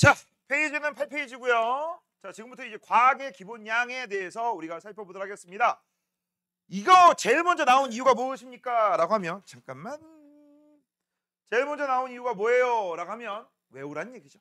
자, 페이지는 8페이지고요. 자, 지금부터 이제 과학의 기본양에 대해서 우리가 살펴보도록 하겠습니다. 이거 제일 먼저 나온 이유가 무엇입니까? 라고 하면 잠깐만. 제일 먼저 나온 이유가 뭐예요? 라고 하면 외우란 얘기죠.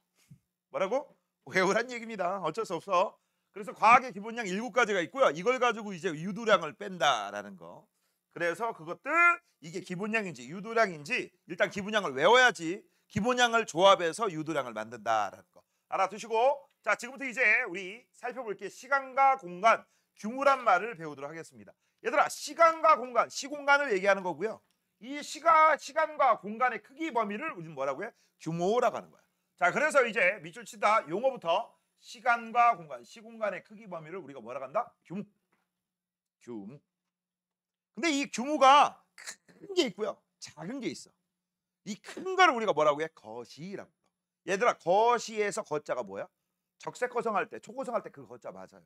뭐라고? 외우란 얘기입니다. 어쩔 수 없어. 그래서 과학의 기본양 7가지가 있고요. 이걸 가지고 이제 유도량을 뺀다라는 거. 그래서 그것들 이게 기본양인지 유도량인지 일단 기본양을 외워야지 기본양을 조합해서 유도량을 만든다라는 거. 알아두시고 자, 지금부터 이제 우리 살펴볼 게 시간과 공간, 규모란 말을 배우도록 하겠습니다. 얘들아, 시간과 공간, 시공간을 얘기하는 거고요. 이 시간과 공간의 크기 범위를 우리는 뭐라고 해? 규모라고 하는 거야. 자, 그래서 이제 밑줄 치다 용어부터 시간과 공간, 시공간의 크기 범위를 우리가 뭐라고 한다? 규모. 규모. 근데 이 규모가 큰 게 있고요. 작은 게 있어. 이 큰 거를 우리가 뭐라고 해? 거시라고. 얘들아, 거시에서 거자가 뭐야? 적색거성할 때, 초고성할 때 그 거자 맞아요.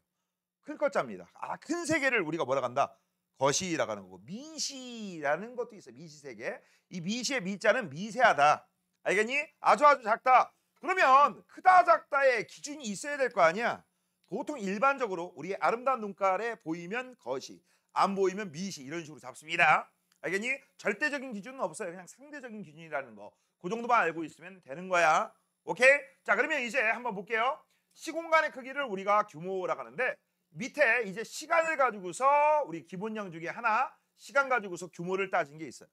큰 거자입니다. 아, 큰 세계를 우리가 뭐라고 한다? 거시라고 하는 거고, 미시라는 것도 있어요. 미시세계. 이 미시의 미자는 미세하다. 알겠니? 아주 작다. 그러면 크다 작다의 기준이 있어야 될 거 아니야. 보통 일반적으로 우리 아름다운 눈깔에 보이면 거시, 안 보이면 미시 이런 식으로 잡습니다. 알겠니? 절대적인 기준은 없어요. 그냥 상대적인 기준이라는 거. 그 정도만 알고 있으면 되는 거야. 오케이? 자, 그러면 이제 한번 볼게요. 시공간의 크기를 우리가 규모라고 하는데 밑에 이제 시간을 가지고서 우리 기본형 중에 하나 시간 가지고서 규모를 따진 게 있어요.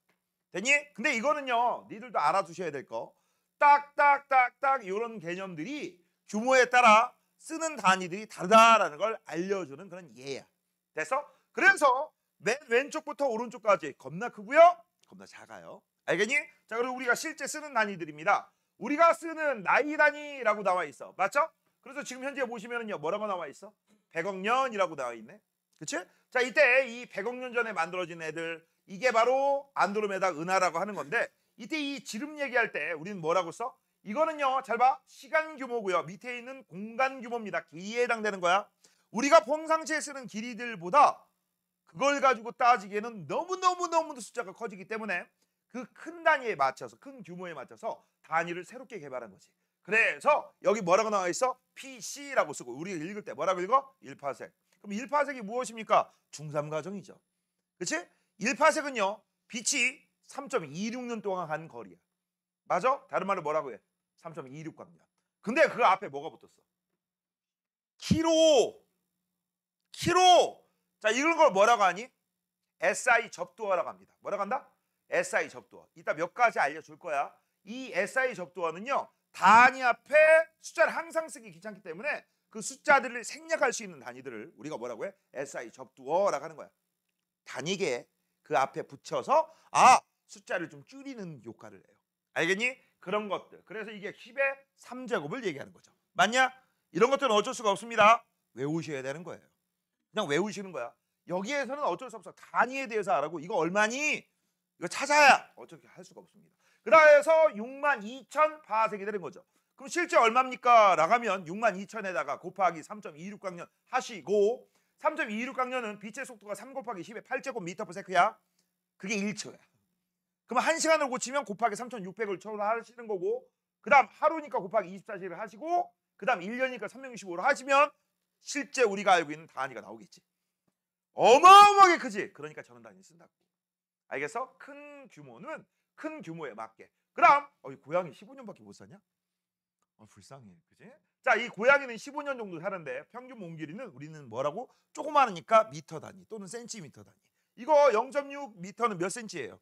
됐니? 근데 이거는요, 니들도 알아두셔야 될 거. 딱딱딱딱 이런 개념들이 규모에 따라 쓰는 단위들이 다르다라는 걸 알려주는 그런 예야. 됐어? 그래서 맨 왼쪽부터 오른쪽까지 겁나 크고요, 겁나 작아요. 알겠니? 자, 그리고 우리가 실제 쓰는 단위들입니다. 우리가 쓰는 나이 단위라고 나와 있어. 맞죠? 그래서 지금 현재 보시면은요, 뭐라고 나와 있어? 100억 년이라고 나와 있네. 그치? 자, 이때 이 100억 년 전에 만들어진 애들, 이게 바로 안드로메다 은하라고 하는 건데, 이때 이 지름 얘기할 때 우리는 뭐라고 써? 이거는요, 잘 봐. 시간 규모고요. 밑에 있는 공간 규모입니다. 길이에 해당되는 거야. 우리가 평상시에 쓰는 길이들보다 그걸 가지고 따지기에는 너무너무 숫자가 커지기 때문에 그 큰 단위에 맞춰서, 큰 규모에 맞춰서 단위를 새롭게 개발한 거지. 그래서 여기 뭐라고 나와 있어? PC라고 쓰고 우리가 읽을 때 뭐라고 읽어? 1파섹. 그럼 1파섹이 무엇입니까? 중삼가정이죠. 그치? 1파섹은요, 빛이 3.26년 동안 간 거리야. 맞아? 다른 말로 뭐라고 해? 3.26광년. 근데 그 앞에 뭐가 붙었어? 키로. 자, 이런 걸 뭐라고 하니? SI 접두어라고 합니다. 뭐라고 한다? SI 접두어. 이따 몇 가지 알려줄 거야. 이 SI 접두어는요, 단위 앞에 숫자를 항상 쓰기 귀찮기 때문에 그 숫자들을 생략할 수 있는 단위들을 우리가 뭐라고 해? SI 접두어라고 하는 거야. 단위계 그 앞에 붙여서 숫자를 좀 줄이는 효과를 해요. 알겠니? 그런 것들. 그래서 이게 10의 3제곱을 얘기하는 거죠. 맞냐? 이런 것들은 어쩔 수가 없습니다. 외우셔야 되는 거예요. 그냥 외우시는 거야. 여기에서는 어쩔 수 없어. 단위에 대해서 알고 이거 얼마니? 이거 찾아야 어떻게 할 수가 없습니다. 그래서 62,000 파섹이 되는 거죠. 그럼 실제 얼마입니까? 라고 하면 62,000에다가 곱하기 3.26광년 하시고 3.26광년은 빛의 속도가 3 곱하기 10의 8제곱미터/세크야. 그게 1초야. 그럼 1시간을 고치면 곱하기 3,600을 처리하시는 거고, 그 다음 하루니까 곱하기 24시를 하시고, 그 다음 1년이니까 365를 하시면 실제 우리가 알고 있는 단위가 나오겠지. 어마어마하게 크지? 그러니까 저런 단위 쓴다고. 알겠어? 큰 규모는 큰 규모에 맞게. 그럼 이 고양이 15년밖에 못 사냐? 불쌍해. 그지? 자, 이 고양이는 15년 정도 사는데 평균 몸 길이는 우리는 뭐라고? 조그마하니까 미터 단위 또는 센티미터 단위. 이거 0.6m는 몇 센치예요?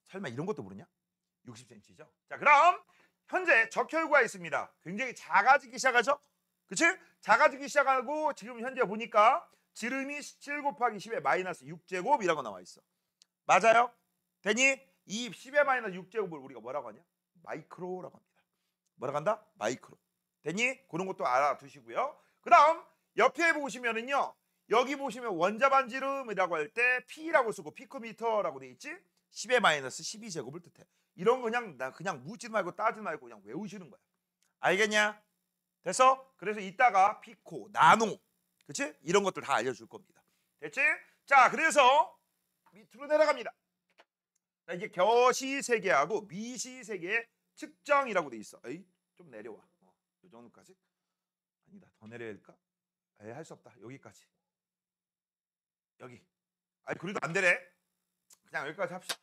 설마 이런 것도 모르냐? 60cm죠. 자, 그럼 현재 적혈구가 있습니다. 굉장히 작아지기 시작하죠? 그치? 작아지기 시작하고 지금 현재 보니까 지름이 7 곱하기 10의 마이너스 6제곱이라고 나와 있어. 맞아요? 되니? 이 10의 마이너스 6제곱을 우리가 뭐라고 하냐? 마이크로라고 합니다. 뭐라고 한다? 마이크로. 되니? 그런 것도 알아두시고요. 그 다음 옆에 보시면은요, 여기 보시면 원자반지름이라고 할 때 P라고 쓰고 피코미터라고 돼 있지? 10의 마이너스 12제곱을 뜻해. 이런 거 그냥 묻지 말고 따지 말고 그냥 외우시는 거야. 알겠냐? 됐어? 그래서 이따가 피코, 나노, 그치? 이런 것들 다 알려줄 겁니다. 됐지? 자, 그래서 밑으로 내려갑니다. 자, 이게 겨시세계하고 미시세계의 측정이라고 돼 있어. 에이, 좀 내려와. 이 정도까지? 아니다. 더 내려야 될까? 에이, 할 수 없다. 여기까지. 여기. 아니, 그래도 안 되네. 그냥 여기까지 합시다.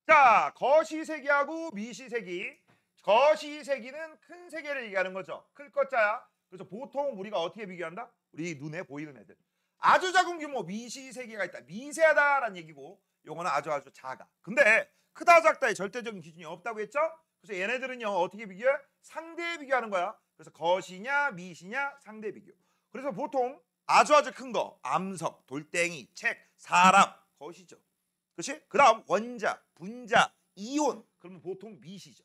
자, 거시세기하고 미시세기. 거시세기는 큰 세계를 얘기하는 거죠. 클 것자야. 그래서 보통 우리가 어떻게 비교한다? 우리 눈에 보이는 애들. 아주 작은 규모 미시세기가 있다. 미세하다라는 얘기고, 요거는 아주 작아. 근데 크다 작다의 절대적인 기준이 없다고 했죠? 그래서 얘네들은요 어떻게 비교해? 상대 비교하는 거야. 그래서 거시냐 미시냐 상대 비교. 그래서 보통 아주 큰 거 암석, 돌덩이, 책, 사람 거시죠. 그렇지? 그다음 원자, 분자, 이온 그러면 보통 미시죠.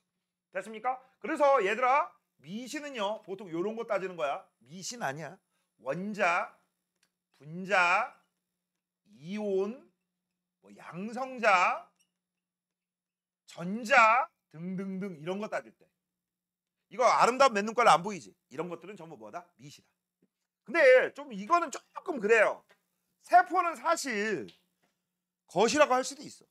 됐습니까? 그래서 얘들아 미시는요 보통 요런 거 따지는 거야. 미시는 아니야. 원자, 분자, 이온, 뭐 양성자, 전자 등등등 이런 거 따질 때 이거 아름다운 맨눈깔 안 보이지? 이런 것들은 전부 뭐다? 미시다. 근데 좀 이거는 조금 그래요. 세포는 사실 거시라고 할 수도 있어.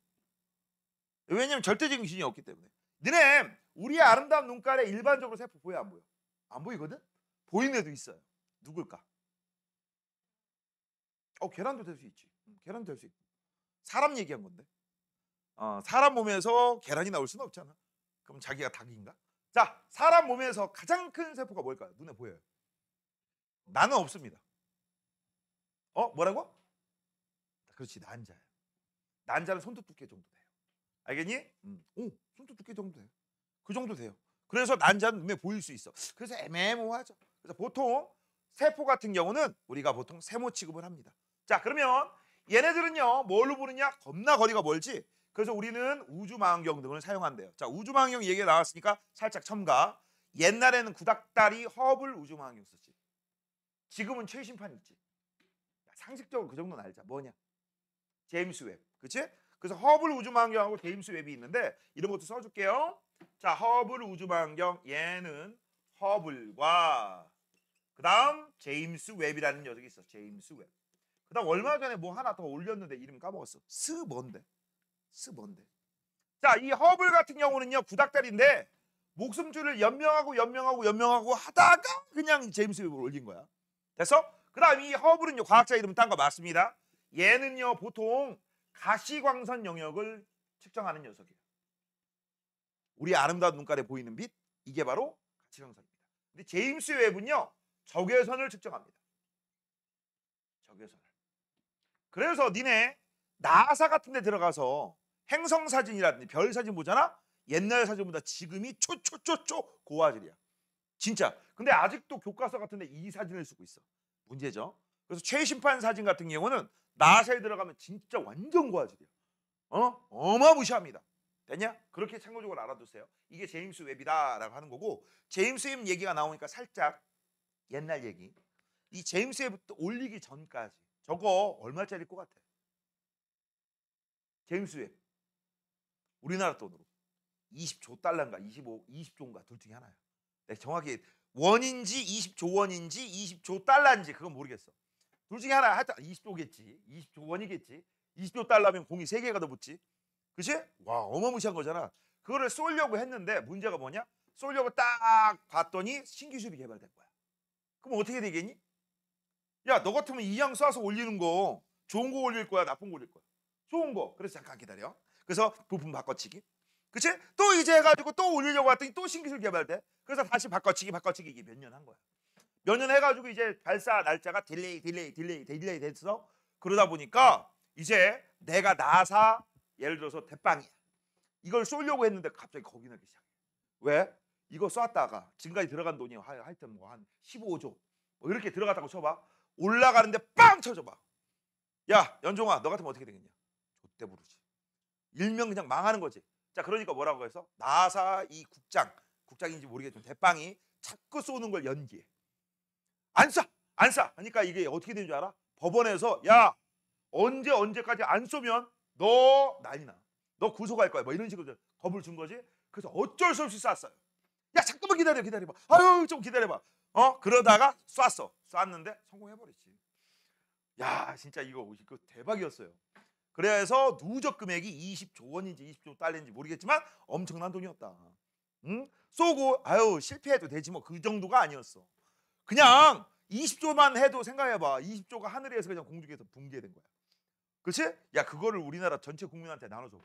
왜냐면 절대적인 기준이 없기 때문에. 너네 우리의 아름다운 눈깔에 일반적으로 세포 보여 안 보여? 안 보이거든? 보이는 애도 있어요. 누굴까? 계란도 될 수 있지. 계란도 될 수 있고. 사람 얘기한 건데. 사람 몸에서 계란이 나올 수는 없잖아. 그럼 자기가 닭인가? 자, 사람 몸에서 가장 큰 세포가 뭘까요? 눈에 보여요. 나는 없습니다. 뭐라고? 그렇지, 난자야. 난자는 손톱 두께 정도 돼요. 알겠니? 오, 손톱 두께 정도 돼요. 그 정도 돼요. 그래서 난자는 눈에 보일 수 있어. 그래서 애매모호하죠. 그래서 보통 세포 같은 경우는 우리가 보통 세모 취급을 합니다. 자, 그러면 얘네들은요 뭘로 부르냐? 겁나 거리가 멀지. 그래서 우리는 우주망원경 등을 사용한대요. 자, 우주망원경 얘기가 나왔으니까 살짝 첨가. 옛날에는 구닥다리 허블 우주망원경 썼지. 지금은 최신판이 있지. 상식적으로 그 정도는 알자. 뭐냐? 제임스 웹. 그치? 그래서 허블 우주망원경하고 제임스 웹이 있는데 이런 것도 써줄게요. 자, 허블 우주망원경 얘는 허블과 그 다음 제임스 웹이라는 녀석이 있어. 제임스 웹. 그 다음 얼마 전에 뭐 하나 더 올렸는데 이름 까먹었어. 스 뭔데? 자, 이 허블 같은 경우는요 구닥다리인데 목숨줄을 연명하고 하다가 그냥 제임스 웹을 올린 거야. 됐어? 그 다음 이 허블은요 과학자 이름 딴 거 맞습니다. 얘는요 보통 가시광선 영역을 측정하는 녀석이에요. 우리 아름다운 눈깔에 보이는 빛 이게 바로 가시광선입니다. 근데 제임스 웹은요 적외선을 측정합니다. 적외선을. 그래서 니네 나사 같은 데 들어가서 행성 사진이라든지 별 사진 보잖아? 옛날 사진보다 지금이 초초초초 고화질이야. 진짜. 근데 아직도 교과서 같은 데 이 사진을 쓰고 있어. 문제죠. 그래서 최신판 사진 같은 경우는 나사에 들어가면 진짜 완전 고화질이야. 어마무시합니다. 됐냐? 그렇게 참고적으로 알아두세요. 이게 제임스 웹이다라고 하는 거고 제임스 웹 얘기가 나오니까 살짝 옛날 얘기. 이 제임스 웹 올리기 전까지 저거 얼마짜리일 것 같아? 제임스 웹. 우리나라 돈으로 20조 달러인가 20조인가 둘 중에 하나야. 내가 정확히 원인지 20조 원인지 20조 달러인지 그건 모르겠어. 둘 중에 하나. 하여튼 20조겠지. 20조 원이겠지. 20조 달러면 공이 3개가 더 붙지. 그치? 와, 어마무시한 거잖아. 그거를 쏠려고 했는데 문제가 뭐냐? 쏠려고 딱 봤더니 신기술이 개발된 거야. 그럼 어떻게 되겠니? 야, 너 같으면 이양 쏴서 올리는 거 좋은 거 올릴 거야 나쁜 거 올릴 거야? 좋은 거. 그래서 잠깐 기다려. 그래서 부품 바꿔치기. 그치? 또 이제 해가지고 또 올리려고 했더니 또 신기술 개발돼. 그래서 다시 바꿔치기 이게 몇 년 한 거야. 몇 년 해가지고 이제 발사 날짜가 딜레이 됐어. 그러다 보니까 이제 내가 나사 예를 들어서 대빵이야. 이걸 쏘려고 했는데 갑자기 겁이 나기 시작해. 왜? 이거 쐈다가 지금까지 들어간 돈이 하여튼 뭐 한 15조 뭐 이렇게 들어갔다고 쳐봐. 올라가는데 빵 쳐줘봐. 야, 연종아, 너 같으면 어떻게 되겠냐? 좆대 부르지. 일명 그냥 망하는 거지. 자, 그러니까 뭐라고 해서 나사 이 국장인지 모르겠지만 대빵이 자꾸 쏘는 걸 연기해. 안 쏴 하니까 이게 어떻게 되는 줄 알아? 법원에서 야, 언제까지 안 쏘면 너 난리나. 너 구속할 거야. 뭐 이런 식으로 겁을 준 거지. 그래서 어쩔 수 없이 쐈어요. 야, 잠깐만 기다려봐. 아유, 좀 기다려봐. 그러다가 쐈는데 성공해버렸지. 야, 진짜 이거 대박이었어요. 그래서 누적 금액이 20조 원인지 20조 달러인지 모르겠지만 엄청난 돈이었다. 응? 쏘고 아유 실패해도 되지 뭐 그 정도가 아니었어. 그냥 20조만 해도 생각해봐. 20조가 하늘에서 그냥 공중에서 붕괴된 거야. 그렇지? 야 그거를 우리나라 전체 국민한테 나눠줘.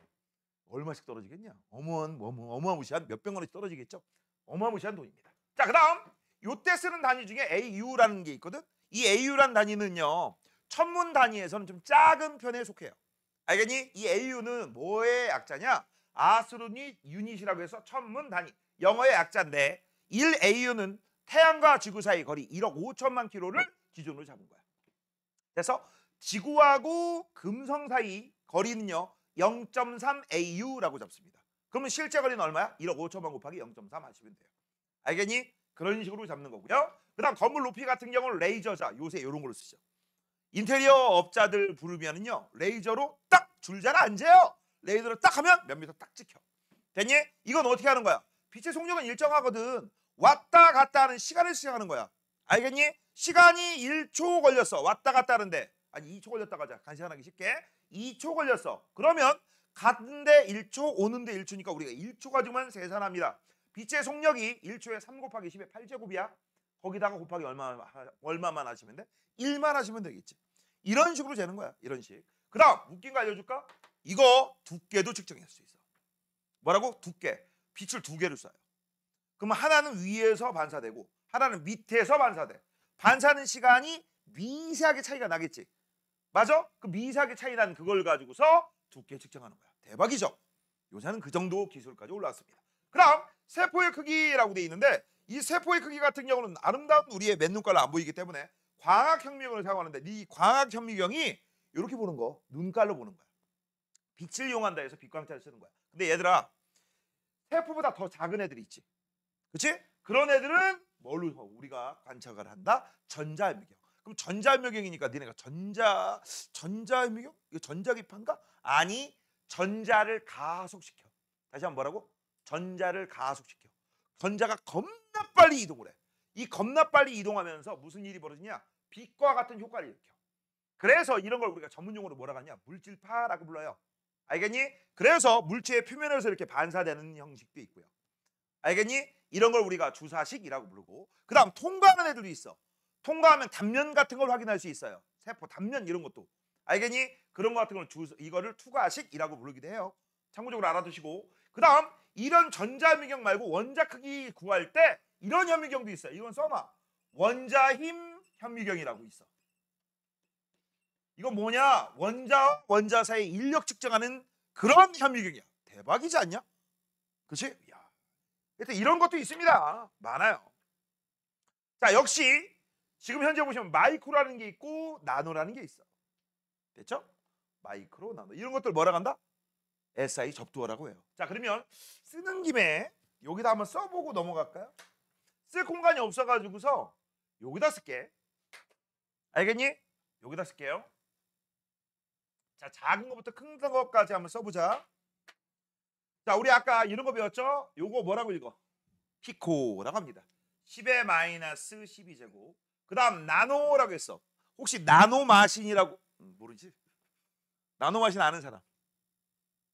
얼마씩 떨어지겠냐? 어마무시한 몇백 원씩 떨어지겠죠? 어마무시한 돈입니다. 자 그다음 요때 쓰는 단위 중에 AU라는 게 있거든. 이 AU라는 단위는요 천문 단위에서는 좀 작은 편에 속해요. 알겠니? 이 AU는 뭐의 약자냐? 아스트로닛 유닛이라고 해서 천문 단위 영어의 약자인데 1AU는 태양과 지구 사이 거리 1억 5천만 킬로를 기준으로 잡은 거야. 그래서 지구하고 금성 사이 거리는요 0.3AU라고 잡습니다. 그러면 실제 거리는 얼마야? 1억 5천만 곱하기 0.3 하시면 돼요. 알겠니? 그런 식으로 잡는 거고요. 그 다음 건물 높이 같은 경우는 레이저자 요새 이런 걸로 쓰죠. 인테리어 업자들 부르면은요 레이저로 딱 줄자를 안 재요. 레이저로 딱 하면 몇 미터 딱 찍혀. 됐니? 이건 어떻게 하는 거야? 빛의 속력은 일정하거든. 왔다 갔다 하는 시간을 시작하는 거야. 알겠니? 시간이 1초 걸렸어. 왔다 갔다 하는데 아니 2초 걸렸다 가자. 간시간하기 쉽게 2초 걸렸어. 그러면 갔는데 1초 오는데 1초니까 우리가 1초 가지고만 계산합니다. 빛의 속력이 1초에 3 곱하기 10의 8제곱이야. 거기다가 곱하기 얼마만 하시면 돼? 1만 하시면 되겠지. 이런 식으로 재는 거야. 이런 식. 그 다음 웃긴 거 알려줄까? 이거 두께도 측정할 수 있어. 뭐라고? 두께. 빛을 두 개를 쏴요. 그러면 하나는 위에서 반사되고 하나는 밑에서 반사돼. 반사하는 시간이 미세하게 차이가 나겠지. 맞아? 그 미세하게 차이 난 그걸 가지고서 두께 측정하는 거야. 대박이죠? 요새는 그 정도 기술까지 올라왔습니다. 그 다음 세포의 크기라고 돼 있는데 이 세포의 크기 같은 경우는 아름다운 우리의 맨눈깔로 안 보이기 때문에 광학현미경을 사용하는데 이 광학현미경이 이렇게 보는 거 눈깔로 보는 거야. 빛을 이용한다 해서 빛광차를 쓰는 거야. 근데 얘들아 세포보다 더 작은 애들이 있지. 그치? 그런 애들은 뭘로 우리가 관찰을 한다? 전자현미경. 그럼 전자현미경이니까 니네가 전자현미경? 이거 전자기파인가? 아니 전자를 가속시켜. 다시 한번 뭐라고? 전자를 가속시켜. 전자가 겁나 빨리 이동을 해. 이 겁나 빨리 이동하면서 무슨 일이 벌어지냐? 빛과 같은 효과를 일으켜. 그래서 이런 걸 우리가 전문용어로 뭐라고 하냐? 물질파라고 불러요. 알겠니? 그래서 물체의 표면에서 이렇게 반사되는 형식도 있고요. 알겠니? 이런 걸 우리가 주사식이라고 부르고 그 다음 통과하는 애들도 있어. 통과하면 단면 같은 걸 확인할 수 있어요. 세포 단면 이런 것도. 알겠니? 그런 거 같은 걸 이거를 투과식이라고 부르기도 해요. 참고적으로 알아두시고 그 다음 이런 전자현미경 말고 원자 크기 구할 때 이런 현미경도 있어요. 이건 써놔. 원자힘 현미경이라고 있어. 이건 뭐냐? 원자와 원자 사이 인력 측정하는 그런 현미경이야. 대박이지 않냐? 그렇지? 야. 하여튼 이런 것도 있습니다. 많아요. 자, 역시 지금 현재 보시면 마이크로라는 게 있고 나노라는 게 있어. 됐죠? 마이크로, 나노. 이런 것들 뭐라 한다? SI 접두어라고 해요. 자, 그러면 쓰는 김에 여기다 한번 써보고 넘어갈까요? 쓸 공간이 없어가지고서 여기다 쓸게. 알겠니? 여기다 쓸게요. 자, 작은 것부터 큰 것까지 한번 써보자. 자, 우리 아까 이런 거 배웠죠? 요거 뭐라고 읽어? 피코라고 합니다. 10의 마이너스 12제곱. 그 다음 나노라고 했어. 혹시 나노마신이라고 모르지? 나노마신 아는 사람?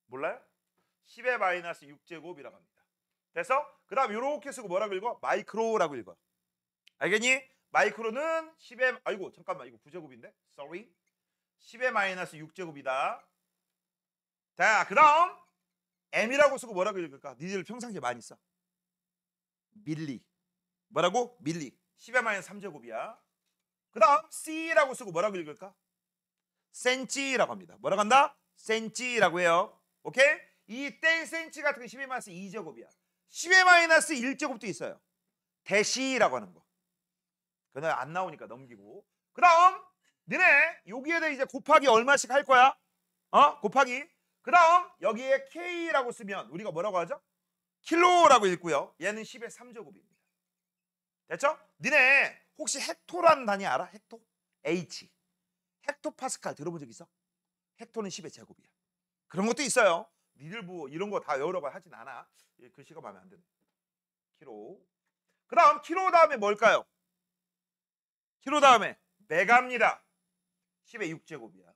몰라요? 10의 마이너스 6제곱이라고 합니다. 됐어? 그 다음 요렇게 쓰고 뭐라고 읽어? 마이크로라고 읽어. 알겠니? 마이크로는 10의 아이고 잠깐만 이거 9제곱인데? Sorry. 10의 마이너스 6제곱이다. 자, 그 다음 M이라고 쓰고 뭐라고 읽을까? 니들 평상시에 많이 써. 밀리. 뭐라고? 밀리. 10의 마이너스 3제곱이야. 그 다음 C라고 쓰고 뭐라고 읽을까? 센치라고 합니다. 뭐라고 한다? 센치라고 해요. 오케이? 이때 센치 같은 거 10의 마이너스 2제곱이야. 10의 마이너스 1제곱도 있어요. 대시라고 하는 거. 그날 안 나오니까 넘기고. 그 다음 너네 여기에다 이제 곱하기 얼마씩 할 거야? 곱하기. 그 다음 여기에 K라고 쓰면 우리가 뭐라고 하죠? 킬로라고 읽고요. 얘는 10의 3제곱입니다. 됐죠? 너네 혹시 헥토라는 단위 알아? 헥토? H. 헥토파스칼 들어본 적 있어? 헥토는 10의 제곱이야. 그런 것도 있어요. 니들 뭐 이런 거 다 외우라고 하진 않아. 글씨가 마음에 안 드네. 킬로. 그 다음 킬로 다음에 뭘까요? 킬로 다음에 메가입니다. 10의 6제곱이야.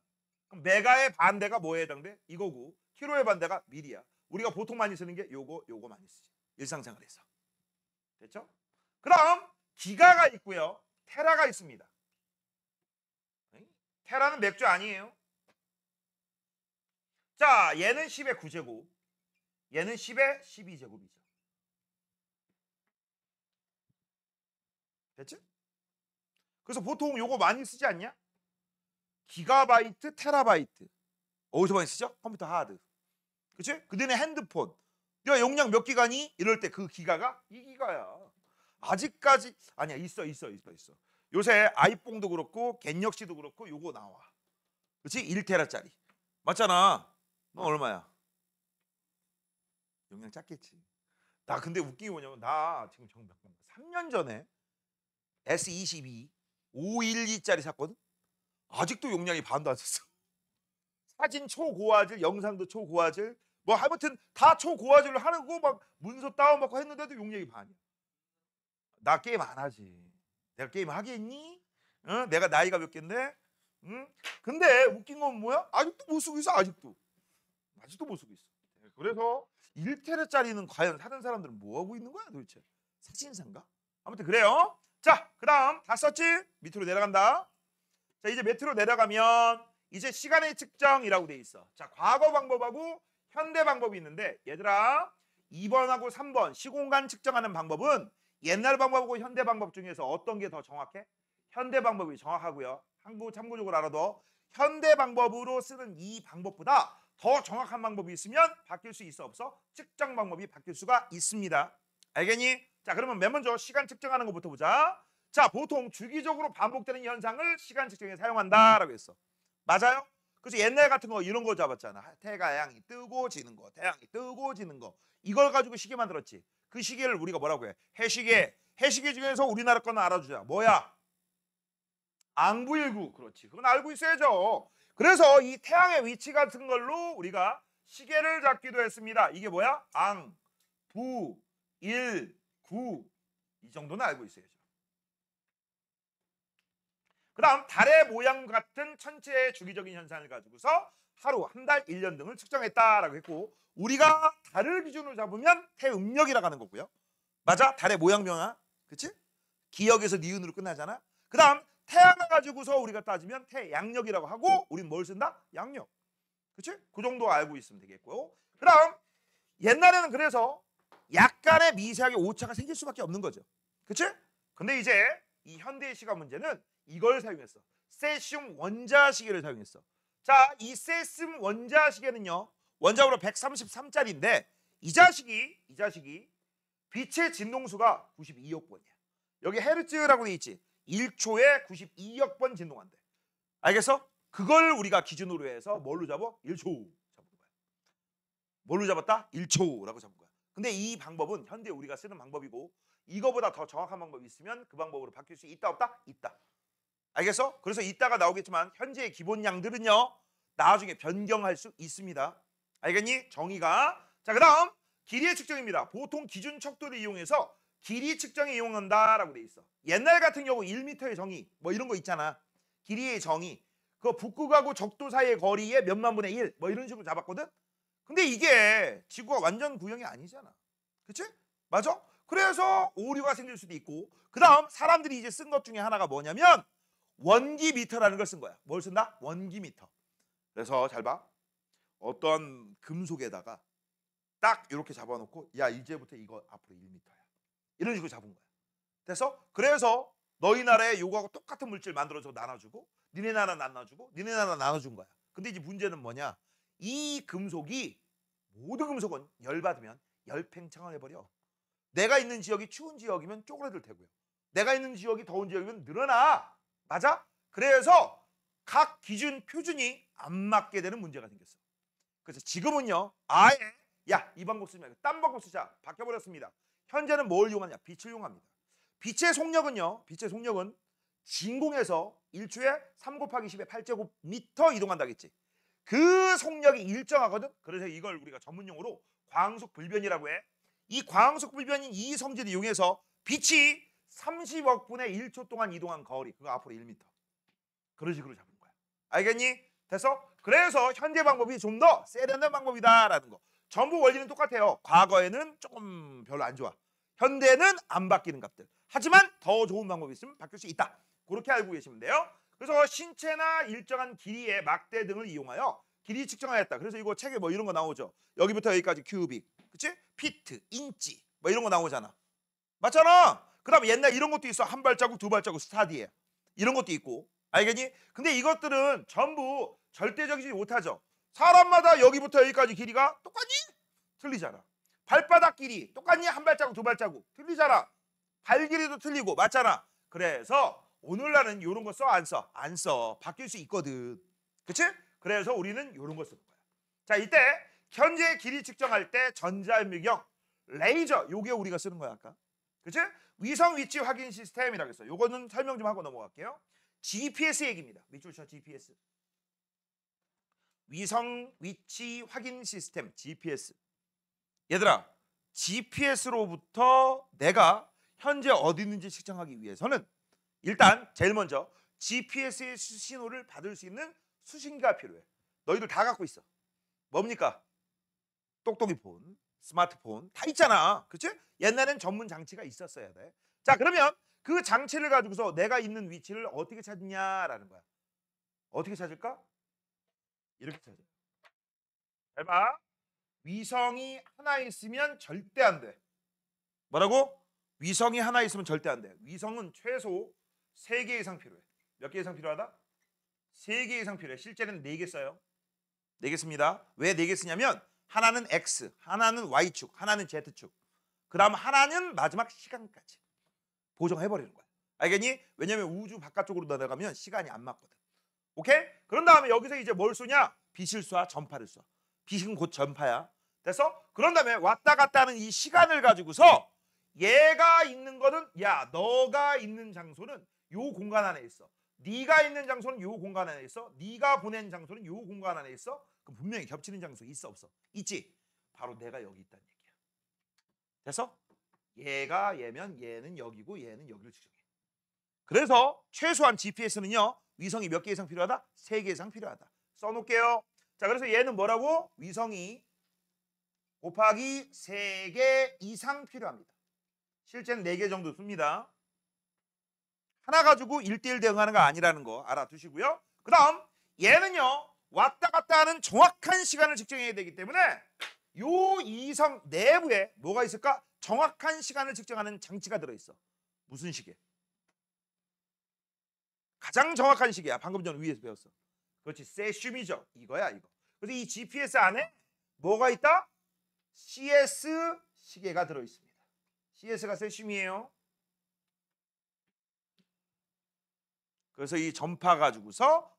그럼 메가의 반대가 뭐에 해당돼? 이거고 킬로의 반대가 밀이야. 우리가 보통 많이 쓰는 게 요거 많이 쓰지. 일상생활에서. 됐죠? 그럼 기가가 있고요. 테라가 있습니다. 테라는 맥주 아니에요. 자, 얘는 10의 9제곱, 얘는 10의 12제곱이죠. 됐지? 그래서 보통 요거 많이 쓰지 않냐? 기가바이트, 테라바이트. 어디서 많이 쓰죠? 컴퓨터 하드. 그치? 그다음에 핸드폰. 내가 용량 몇 기가니? 이럴 때 그 기가가 2기가야. 아직까지 아니야. 있어. 요새 아이폰도 그렇고 갤럭시도 그렇고 요거 나와. 그치? 1테라짜리. 맞잖아. 너 얼마야? 용량 작겠지. 나 근데 웃긴 게 뭐냐면 나 지금 3년 전에 S22 512짜리 샀거든. 아직도 용량이 반도 안 찼어. 사진 초고화질, 영상도 초고화질, 뭐 아무튼 다 초고화질로 하고 막 문서 다운받고 했는데도 용량이 반이야. 나 게임 안 하지. 내가 게임 하겠니? 어? 내가 나이가 몇 갠데? 응? 근데 웃긴 건 뭐야? 아직도 못 쓰고 있어. 아직도 못 쓰고 있어. 그래서 1테라짜리는 과연 사는 사람들은 뭐 하고 있는 거야 도대체? 사진사인가? 아무튼 그래요. 자, 그다음 다 썼지? 밑으로 내려간다. 자, 이제 밑으로 내려가면 이제 시간의 측정이라고 돼 있어. 자, 과거 방법하고 현대 방법이 있는데 얘들아 2번하고 3번 시공간 측정하는 방법은 옛날 방법하고 현대 방법 중에서 어떤 게 더 정확해? 현대 방법이 정확하고요. 참고적으로 알아도 현대 방법으로 쓰는 이 방법보다 더 정확한 방법이 있으면 바뀔 수 있어 없어? 측정 방법이 바뀔 수가 있습니다. 알겠니? 자, 그러면 맨 먼저 시간 측정하는 것부터 보자. 자, 보통 주기적으로 반복되는 현상을 시간 측정에 사용한다라고 했어. 맞아요? 그래서 옛날 같은 거 이런 거 잡았잖아. 태양이 뜨고 지는 거, 태양이 뜨고 지는 거. 이걸 가지고 시계 만들었지. 그 시계를 우리가 뭐라고 해? 해시계. 해시계 중에서 우리나라 거는 알아주자. 뭐야? 앙부일구. 그렇지. 그건 알고 있어야죠. 그래서 이 태양의 위치 같은 걸로 우리가 시계를 잡기도 했습니다. 이게 뭐야? 앙, 부, 일, 구. 이 정도는 알고 있어야죠. 그 다음 달의 모양 같은 천체의 주기적인 현상을 가지고서 하루, 한 달, 1년 등을 측정했다라고 했고 우리가 달을 기준으로 잡으면 태음력이라고 하는 거고요. 맞아? 달의 모양 변화. 그치? 기역에서 니은으로 끝나잖아. 그 다음 태양을 가지고서 우리가 따지면 태양력이라고 하고 우린 뭘 쓴다? 양력. 그치? 그 정도 알고 있으면 되겠고요. 그 다음 옛날에는 그래서 약간의 미세하게 오차가 생길 수밖에 없는 거죠. 그치? 근데 이제 이 현대의 시간 문제는 이걸 사용했어. 세슘 원자시계를 사용했어. 자, 이 세슘 원자시계는요. 원자로 133짜리인데 이 자식이 빛의 진동수가 92억 번이야. 여기 헤르츠라고 돼 있지. 1초에 92억 번 진동한대. 알겠어? 그걸 우리가 기준으로 해서 뭘로 잡아? 1초 잡은 거야. 뭘로 잡았다? 1초라고 잡은 거야. 근데 이 방법은 현대 우리가 쓰는 방법이고 이거보다 더 정확한 방법이 있으면 그 방법으로 바뀔 수 있다 없다? 있다. 알겠어? 그래서 이따가 나오겠지만 현재의 기본량들은요. 나중에 변경할 수 있습니다. 알겠니? 정의가. 자, 그다음 길이의 측정입니다. 보통 기준 척도를 이용해서 길이 측정에 이용한다라고 돼 있어. 옛날 같은 경우 1m의 정의 뭐 이런 거 있잖아. 길이의 정의. 그 북극하고 적도 사이의 거리의 몇만 분의 1 뭐 이런 식으로 잡았거든. 근데 이게 지구가 완전 구형이 아니잖아. 그치? 맞아? 그래서 오류가 생길 수도 있고 그다음 사람들이 이제 쓴 것 중에 하나가 뭐냐면 원기미터라는 걸 쓴 거야. 뭘 쓴다? 원기미터. 그래서 잘 봐. 어떤 금속에다가 딱 이렇게 잡아놓고 야 이제부터 이거 앞으로 1m야. 이런 식으로 잡은 거야. 그래서 너희 나라에 요거하고 똑같은 물질 만들어서 나눠주고 니네 나라 나눠주고 니네 나라 나눠준 거야. 근데 이제 문제는 뭐냐? 이 금속이 모든 금속은 열받으면 열팽창을 해버려. 내가 있는 지역이 추운 지역이면 쪼그라들 테고요. 내가 있는 지역이 더운 지역이면 늘어나. 맞아? 그래서 각 기준 표준이 안 맞게 되는 문제가 생겼어. 그래서 지금은요. 아예 야, 이 방법 쓰지 말고 딴 방법 쓰자. 바뀌어버렸습니다. 현재는 뭘 이용하냐? 빛을 이용합니다. 빛의 속력은 진공에서 1초에 3 곱하기 10의 8제곱미터 이동한다겠지. 그 속력이 일정하거든. 그래서 이걸 우리가 전문용어로 광속불변이라고 해. 이 광속불변인 이 성질을 이용해서 빛이 30억 분의 1초 동안 이동한 거리 그거 앞으로 1m. 그런 식으로 잡은 거야. 알겠니? 됐어? 그래서 현재 방법이 좀 더 세련된 방법이다라는 거. 전부 원리는 똑같아요. 과거에는 조금 별로 안 좋아. 현대는 안 바뀌는 값들. 하지만 더 좋은 방법이 있으면 바뀔 수 있다. 그렇게 알고 계시면 돼요. 그래서 신체나 일정한 길이의 막대 등을 이용하여 길이 측정하였다. 그래서 이거 책에 뭐 이런 거 나오죠. 여기부터 여기까지 큐빅, 그치? 피트, 인치, 뭐 이런 거 나오잖아. 맞잖아. 그다음에 옛날 이런 것도 있어. 한 발자국, 두 발자국 스타디에 이런 것도 있고. 알겠니? 근데 이것들은 전부 절대적이지 못하죠. 사람마다 여기부터 여기까지 길이가 똑같니? 틀리잖아. 발바닥 길이 똑같니? 한 발자국, 두 발자국 틀리잖아. 발 길이도 틀리고 맞잖아. 그래서 오늘날은 이런 거 써? 안 써? 안 써. 바뀔 수 있거든. 그치? 그래서 우리는 이런 거 쓰는 거야. 자, 이때 현재 길이 측정할 때 전자현미경, 레이저 요게 우리가 쓰는 거야 아까. 그치? 위성 위치 확인 시스템이라고 했어요. 요거는 설명 좀 하고 넘어갈게요. GPS 얘기입니다. 밑줄 쳐 GPS. 위성 위치 확인 시스템 GPS. 얘들아, GPS로부터 내가 현재 어디 있는지 측정하기 위해서는 일단 제일 먼저 GPS의 신호를 받을 수 있는 수신기가 필요해. 너희들 다 갖고 있어. 뭡니까? 똑똑이 폰, 스마트폰 다 있잖아. 그치? 옛날엔 전문 장치가 있었어야 돼. 자, 그러면 그 장치를 가지고서 내가 있는 위치를 어떻게 찾느냐라는 거야. 어떻게 찾을까? 이렇게 찾아. 잘 봐. 위성이 하나 있으면 절대 안 돼. 뭐라고? 위성이 하나 있으면 절대 안 돼. 위성은 최소 3개 이상 필요해. 몇 개 이상 필요하다? 3개 이상 필요해. 실제는 4개 써요. 4개 씁니다. 왜 4개 쓰냐면 하나는 X, 하나는 Y축, 하나는 Z축. 그 다음 하나는 마지막 시간까지 보정해버리는 거야. 알겠니? 왜냐면 우주 바깥쪽으로 내려가면 시간이 안 맞거든. 오케이? 그런 다음에 여기서 이제 뭘 쏘냐? 빛을 쏴, 전파를 쏴. 빛은 곧 전파야. 됐어? 그런 다음에 왔다 갔다 하는 이 시간을 가지고서 얘가 있는 거는 야, 너가 있는 장소는 요 공간 안에 있어. 네가 있는 장소는 요 공간 안에 있어. 네가 보낸 장소는 요 공간 안에 있어. 그럼 분명히 겹치는 장소 있어 없어? 있지. 바로 내가 여기 있다는 얘기야. 됐어? 얘가 얘면 얘는 여기고 얘는 여기를 측정해. 그래서 최소한 GPS는요. 위성이 몇 개 이상 필요하다? 3개 이상 필요하다. 써놓을게요. 자, 그래서 얘는 뭐라고? 위성이 곱하기 3개 이상 필요합니다. 실제는 4개 정도 씁니다. 하나 가지고 1대1 대응하는 거 아니라는 거 알아두시고요. 그 다음 얘는요. 왔다 갔다 하는 정확한 시간을 측정해야 되기 때문에 요 이성 내부에 뭐가 있을까? 정확한 시간을 측정하는 장치가 들어있어. 무슨 시계? 가장 정확한 시계야. 방금 전 위에서 배웠어. 그렇지. 세슘이죠. 이거야 이거. 그래서 이 GPS 안에 뭐가 있다? CS 시계가 들어있습니다. CS가 세슘이에요. 그래서 이 전파 가지고서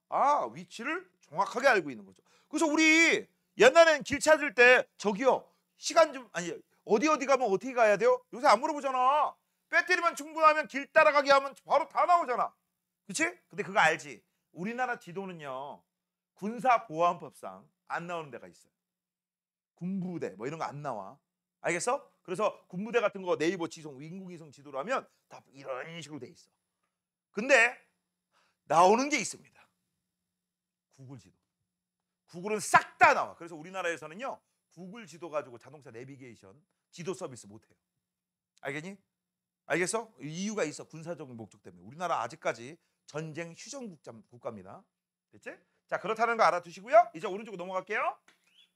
위치를 정확하게 알고 있는 거죠. 그래서 우리 옛날엔 길 찾을 때 저기요 시간 좀 아니 어디 가면 어떻게 가야 돼요? 요새 안 물어보잖아. 배터리만 충분하면 길 따라가게 하면 바로 다 나오잖아. 그치? 근데 그거 알지? 우리나라 지도는요 군사보안법상 안 나오는 데가 있어요. 군부대 뭐 이런 거 안 나와. 알겠어? 그래서 군부대 같은 거 네이버 지송, 인공위성 지도로 하면 다 이런 식으로 돼 있어. 근데 나오는 게 있습니다. 구글 지도. 구글은 싹 다 나와. 그래서 우리나라에서는요 구글 지도 가지고 자동차 내비게이션 지도 서비스 못해요. 알겠니? 알겠어? 이유가 있어. 군사적인 목적 때문에. 우리나라 아직까지 전쟁 휴전 국가입니다. 됐지? 자, 그렇다는 거 알아두시고요. 이제 오른쪽으로 넘어갈게요.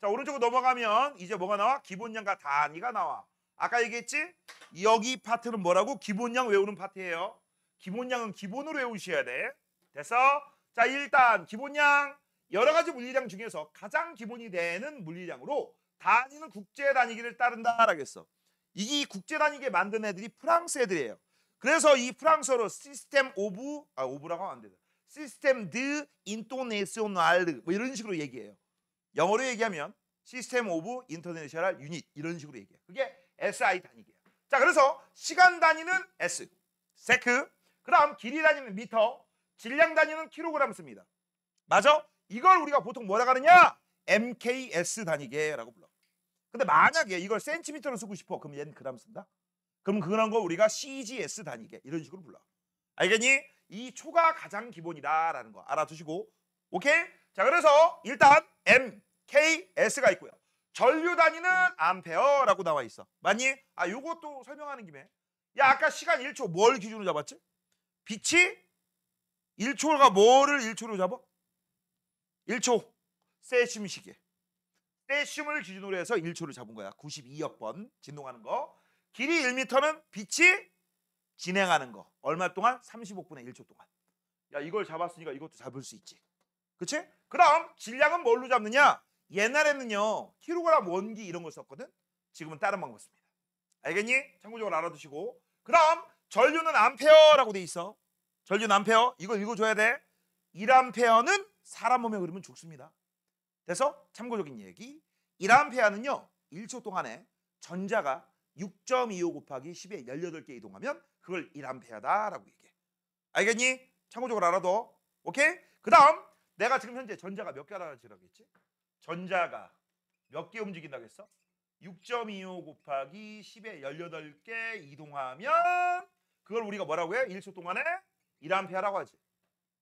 자, 오른쪽으로 넘어가면 이제 뭐가 나와? 기본량과 단위가 나와. 아까 얘기했지? 여기 파트는 뭐라고? 기본량 외우는 파트예요. 기본량은 기본으로 외우셔야 돼. 됐어? 자, 일단 기본량 여러 가지 물리량 중에서 가장 기본이 되는 물리량으로 단위는 국제 단위기를 따른다라고 했어. 이 국제 단위기 만든 애들이 프랑스 애들이에요. 그래서 이 프랑스어로 시스템 오브라고 하면 안 돼요. 시스템 드 인터내셔널 뭐 이런 식으로 얘기해요. 영어로 얘기하면 시스템 오브 인터내셔널 유닛 이런 식으로 얘기해요. 그게 SI 단위기야. 자, 그래서 시간 단위는 S, 세크. 그다음 길이 단위는 미터, 질량 단위는 킬로그램 씁니다. 맞아? 이걸 우리가 보통 뭐라고 하느냐? MKS 단위계라고 불러. 근데 만약에 이걸 센티미터로 쓰고 싶어. 그럼 얘는 그램 쓴다. 그럼 그런 거 우리가 CGS 단위계 이런 식으로 불러. 알겠니? 이 초가 가장 기본이다라는 거 알아두시고. 오케이? 자, 그래서 일단 MKS가 있고요. 전류 단위는 암페어라고 나와 있어. 맞니? 아, 요것도 설명하는 김에. 야, 아까 시간 1초 뭘 기준으로 잡았지? 빛이 1초가 뭐를 1초로 잡아? 1초. 세슘 시계. 세슘을 기준으로 해서 1초를 잡은 거야. 92억 번 진동하는 거. 길이 1m는 빛이 진행하는 거. 얼마 동안? 35분의 1초 동안. 야, 이걸 잡았으니까 이것도 잡을 수 있지. 그치? 그럼 질량은 뭘로 잡느냐? 옛날에는요, 킬로그램 원기 이런 걸 썼거든. 지금은 다른 방법 씁니다. 알겠니? 참고적으로 알아두시고. 그럼 전류는 암페어라고 돼 있어. 전류는 암페어. 이거 읽어줘야 돼. 1암페어는 사람 몸에 흐르면 죽습니다. 그래서 참고적인 얘기. 1암페어는요, 1초 동안에 전자가 6.25 곱하기 10의 18개 이동하면 그걸 1암페어다라고 얘기해. 알겠니? 참고적으로 알아둬. 오케이? 그 다음 내가 지금 현재 전자가 몇 개 알아지라고 했지? 전자가 몇 개 움직인다고 했어? 6.25 곱하기 10의 18개 이동하면 그걸 우리가 뭐라고 해? 1초 동안에 1암페어라고 하지.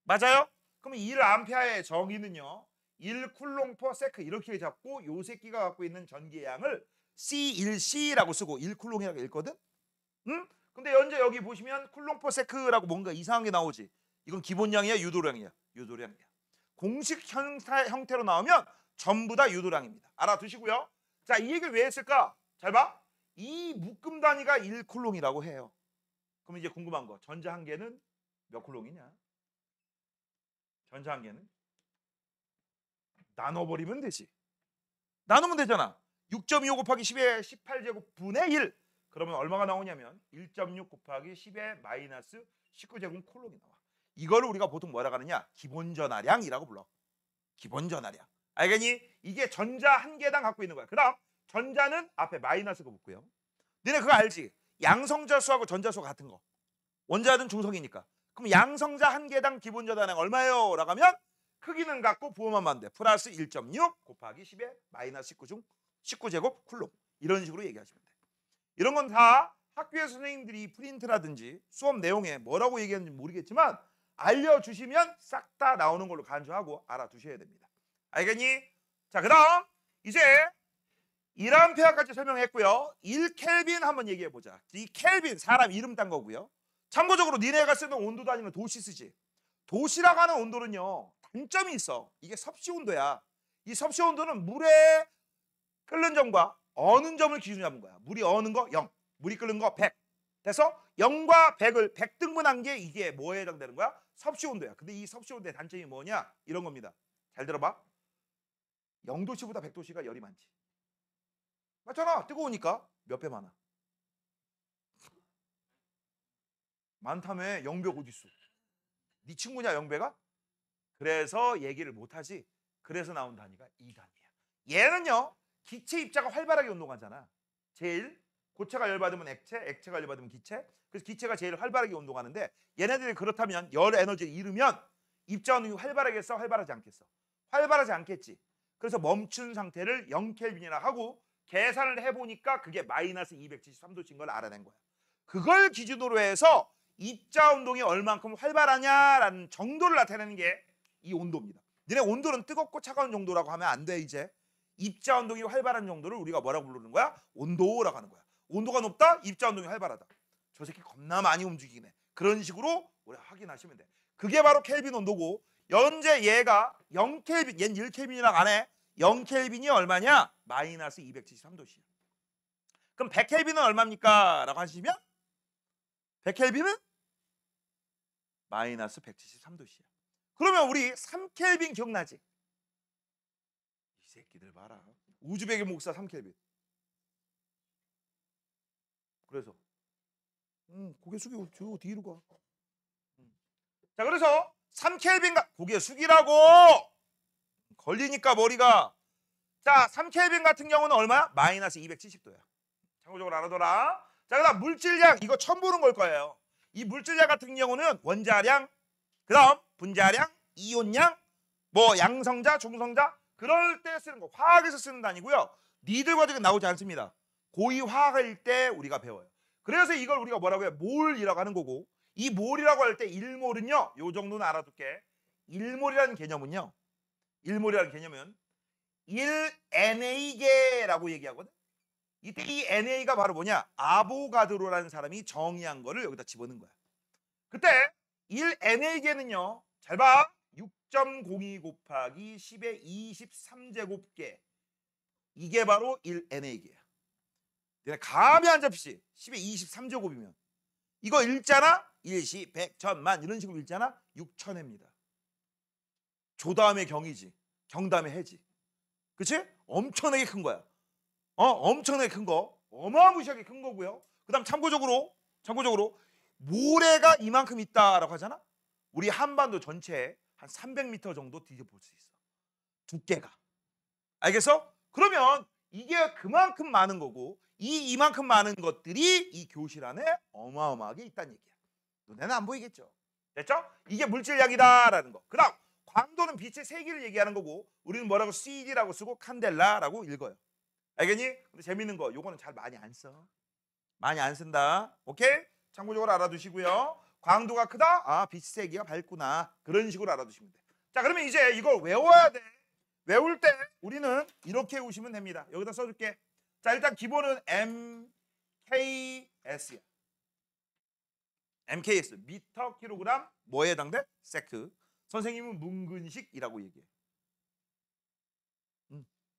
맞아요? 그럼 1암페어의 정의는요, 1쿨롱/세크 이렇게 잡고 요 새끼가 갖고 있는 전기의 양을 C1C라고 쓰고 1쿨롱이라고 읽거든? 응? 근데 현재 여기 보시면 쿨롱/세크라고 뭔가 이상한 게 나오지. 이건 기본량이야, 유도량이야? 유도량이야. 공식 형태로 나오면 전부 다 유도량입니다. 알아두시고요. 자, 이 얘기를 왜 했을까? 잘 봐. 이 묶음 단위가 1쿨롱이라고 해요. 그럼 이제 궁금한 거. 전자 한 개는 몇 쿨롱이냐? 전자 한 개는? 나눠버리면 되지. 나누면 되잖아. 6.25 곱하기 10의 18제곱분의 1. 그러면 얼마가 나오냐면 1.6 곱하기 10의 마이너스 19제곱 쿨롱이 나와. 이거를 우리가 보통 뭐라고 하느냐? 기본전하량이라고 불러. 기본전하량. 알겠니? 이게 전자 한 개당 갖고 있는 거야. 그 다음 전자는 앞에 마이너스가 붙고요. 너네 그거 알지? 양성자 수하고 전자 수가 같은 거. 원자든 중성이니까. 그럼 양성자 한 개당 기본전하량 얼마예요? 라고 하면 크기는 같고 부호만 돼. 플러스 1.6 곱하기 10의 마이너스 19 중 19제곱 쿨롱. 이런 식으로 얘기하시면 돼. 이런 건 다 학교에 선생님들이 프린트라든지 수업 내용에 뭐라고 얘기하는지 모르겠지만 알려주시면 싹 다 나오는 걸로 간주하고 알아두셔야 됩니다. 알겠니? 자, 그 다음 이제 1암페어까지 설명했고요. 1켈빈 한번 얘기해보자. 이 켈빈 사람 이름 딴 거고요. 참고적으로 니네가 쓰는 온도 단위는 도시 쓰지. 도시라고 하는 온도는요, 단점이 있어. 이게 섭씨 온도야. 이 섭씨 온도는 물의 끓는 점과 어는 점을 기준으로 잡은 거야. 물이 어는 거 0, 물이 끓는 거 100. 그래서 0과 100을 100등분한 게 이게 뭐에 해당되는 거야? 섭씨 온도야. 근데 이 섭씨 온도의 단점이 뭐냐? 이런 겁니다. 잘 들어봐. 0도씨보다 100도씨가 열이 많지. 맞잖아. 뜨거우니까 몇 배 많아? 많다며. 영배가 어딨어? 네 친구냐 영배가? 그래서 얘기를 못하지. 그래서 나온 단위가 이 단위야. 얘는요, 기체 입자가 활발하게 운동하잖아. 제일 고체가 열받으면 액체, 액체가 열받으면 기체. 그래서 기체가 제일 활발하게 운동하는데 얘네들이 그렇다면 열 에너지를 잃으면 입자 운동이 활발하겠어? 활발하지 않겠어? 활발하지 않겠지. 그래서 멈춘 상태를 0켈빈이라 하고 계산을 해보니까 그게 마이너스 273도인 걸 알아낸 거야. 그걸 기준으로 해서 입자 운동이 얼만큼 활발하냐라는 정도를 나타내는 게 이 온도입니다. 너네 온도는 뜨겁고 차가운 정도라고 하면 안 돼. 이제 입자 운동이 활발한 정도를 우리가 뭐라고 부르는 거야? 온도라고 하는 거야. 온도가 높다? 입자 운동이 활발하다. 저 새끼 겁나 많이 움직이네. 그런 식으로 우리 확인하시면 돼. 그게 바로 켈빈 온도고, 현재 얘가 0켈빈, 얘는 1켈빈이라고 안 해. 0켈빈이 얼마냐? 마이너스 273도씨야. 그럼 100켈빈은 얼마입니까? 라고 하시면 100켈빈은 마이너스 173도씨야. 그러면 우리 3켈빈 기억나지? 이 새끼들 봐라. 우즈베기 목사 3켈빈. 그래서 고개 숙이고 저 뒤로 가. 자, 그래서 3켈빈 고개 숙이라고. 걸리니까 머리가. 자, 3켈빈 같은 경우는 얼마야? 마이너스 270도야. 참고적으로 알아둬라. 자, 그다음 물질량. 이거 처음 보는 걸 거예요. 이 물질량 같은 경우는 원자량, 그다음 분자량, 이온량, 뭐 양성자, 중성자, 그럴 때 쓰는 거. 화학에서 쓰는 단위고요. 니들 과정에 나오지 않습니다. 고2 화학일 때 우리가 배워요. 그래서 이걸 우리가 뭐라고 해요? 몰이라고 하는 거고, 이 몰이라고 할 때 1몰은요, 요 정도는 알아둘게. 1몰이라는 개념은요, 1몰이라는 개념은 1NA계라고 얘기하거든. 이때 이 NA가 바로 뭐냐? 아보가드로라는 사람이 정의한 거를 여기다 집어넣은 거야. 그때 1NA계는요. 잘 봐. 6.02 곱하기 10의 23제곱계. 이게 바로 1NA계야. 내가 감이 안 잡히지? 10의 23제곱이면. 이거 읽잖아? 일시, 백, 천만 이런 식으로 읽잖아? 6천회입니다. 조 다음에 경이지. 경 다음에 해지. 그치? 엄청나게 큰 거야. 엄청나게 큰 거. 어마무시하게 큰 거고요. 그 다음 참고적으로 모래가 이만큼 있다라고 하잖아? 우리 한반도 전체에 한 300m 정도 뒤져볼 수 있어. 두께가. 알겠어? 그러면 이게 그만큼 많은 거고 이만큼 많은 것들이 이 교실 안에 어마어마하게 있다는 얘기야. 눈에는 안 보이겠죠? 됐죠? 이게 물질량이다라는 거. 그 다음 광도는 빛의 세기를 얘기하는 거고 우리는 뭐라고 CD라고 쓰고 칸델라라고 읽어요. 알겠니? 근데 재밌는 거 요거는 잘 많이 안 써. 많이 안 쓴다. 오케이? 참고적으로 알아두시고요. 광도가 크다? 아, 빛의 세기가 밝구나. 그런 식으로 알아두시면 돼. 자, 그러면 이제 이걸 외워야 돼. 외울 때 우리는 이렇게 외우시면 됩니다. 여기다 써줄게. 자, 일단 기본은 MKS야. MKS 미터 킬로그램 뭐에 해당돼? 세크. 선생님은 문근식이라고 얘기해.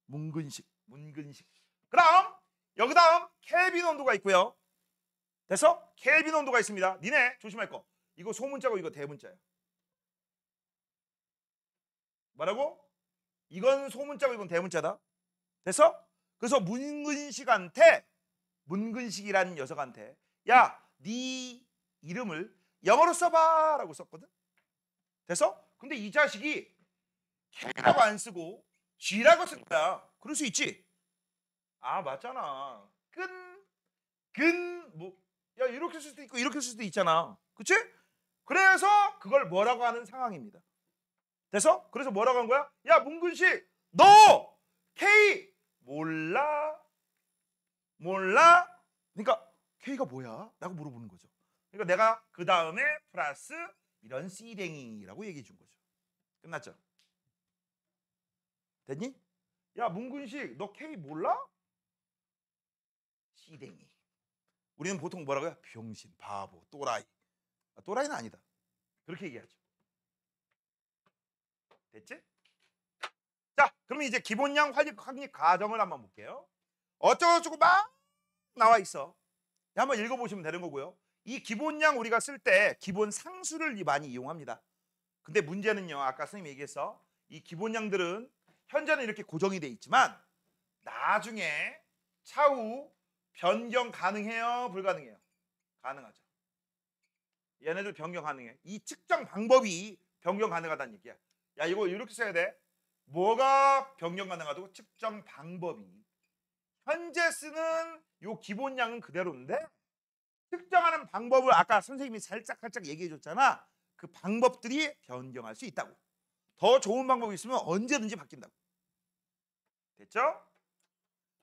문근식. 그럼 여기 다음 켈빈 온도가 있고요. 됐어? 켈빈 온도가 있습니다. 니네 조심할 거. 이거 소문자고 이거 대문자야. 뭐라고? 이건 소문자고 이건 대문자다. 됐어? 그래서 문근식이라는 녀석한테 야, 네 이름을 영어로 써봐 라고 썼거든. 됐어? 근데 이 자식이 K라고 안 쓰고 G라고 쓴 거야. 그럴 수 있지? 아, 맞잖아. 야, 이렇게 쓸 수도 있고 이렇게 쓸 수도 있잖아. 그치? 그래서 그걸 뭐라고 하는 상황입니다. 됐어? 그래서 뭐라고 한 거야? 야, 문근식, 너 K 몰라? 그러니까 K가 뭐야? 라고 물어보는 거죠. 그러니까 내가 그 다음에 플러스 이런 C댕이라고 얘기해 준 거죠. 끝났죠? 됐니? 야, 문근식, 너 K 몰라? C댕이. 우리는 보통 뭐라고 해요? 병신, 바보, 또라이. 또라이는 아니다. 그렇게 얘기하죠. 됐지? 자, 그러면 이제 기본량 확립 과정을 한번 볼게요. 어쩌고저쩌고 막 나와 있어. 한번 읽어보시면 되는 거고요. 이 기본량 우리가 쓸 때 기본 상수를 많이 이용합니다. 근데 문제는요, 아까 선생님이 얘기했어. 이 기본량들은 현재는 이렇게 고정이 돼 있지만 나중에 차후 변경 가능해요? 불가능해요? 가능하죠. 얘네들 변경 가능해. 이 측정 방법이 변경 가능하다는 얘기야. 야, 이거 이렇게 써야 돼. 뭐가 변경 가능하다고? 측정 방법이. 현재 쓰는 요 기본량은 그대로인데 측정하는 방법을 아까 선생님이 살짝 얘기해 줬잖아. 그 방법들이 변경할 수 있다고. 더 좋은 방법이 있으면 언제든지 바뀐다고. 됐죠?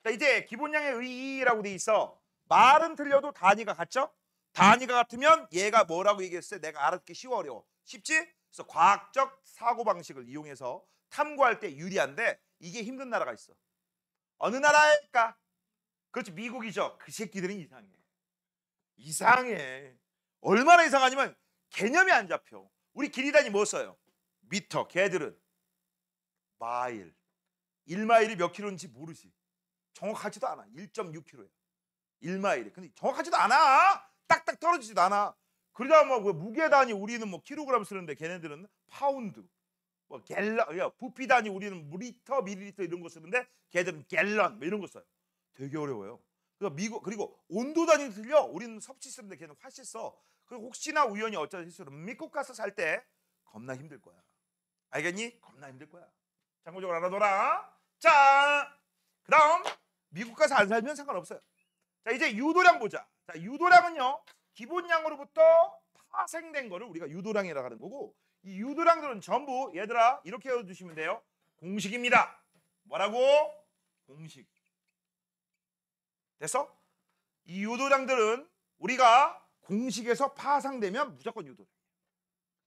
자, 이제 기본량의 의의라고 돼 있어. 말은 틀려도 단위가 같죠? 단위가 같으면 얘가 뭐라고 얘기했어요? 내가 알아듣기 쉬워 어려워? 쉽지? 그래서 과학적 사고방식을 이용해서 탐구할 때 유리한데 이게 힘든 나라가 있어. 어느 나라일까? 그렇지, 미국이죠. 그 새끼들은 이상해. 얼마나 이상하냐면 개념이 안 잡혀. 우리 길이 단위 뭐 써요? 미터. 걔들은 마일. 1마일이 몇 킬로인지 모르지. 정확하지도 않아. 1.6km야. 1마일이. 근데 정확하지도 않아. 딱딱 떨어지지도 않아. 그러다 뭐 무게 단위 우리는 뭐 킬로그램 쓰는데 걔네들은 파운드. 뭐 갤런. 야, 부피 단위 우리는 리터, 밀리리터 이런 거 쓰는데 걔들은 갤런 뭐 이런 거 써요. 되게 어려워요. 그리고 온도 단위 틀려. 우리는 섭씨 쓰는데 걔는 화씨 써. 그리고 혹시나 우연히 어쩌다 실수로 미국 가서 살 때 겁나 힘들 거야. 알겠니? 겁나 힘들 거야. 참고적으로 알아둬라. 자, 그다음 미국 가서 안 살면 상관없어요. 자, 이제 유도량 보자. 자, 유도량은요 기본량으로부터 파생된 거를 우리가 유도량이라고 하는 거고 이 유도량들은 전부 얘들아 이렇게 외워두시면 돼요. 공식입니다. 뭐라고? 공식. 됐어? 이 유도량들은 우리가 공식에서 파생되면 무조건 유도량.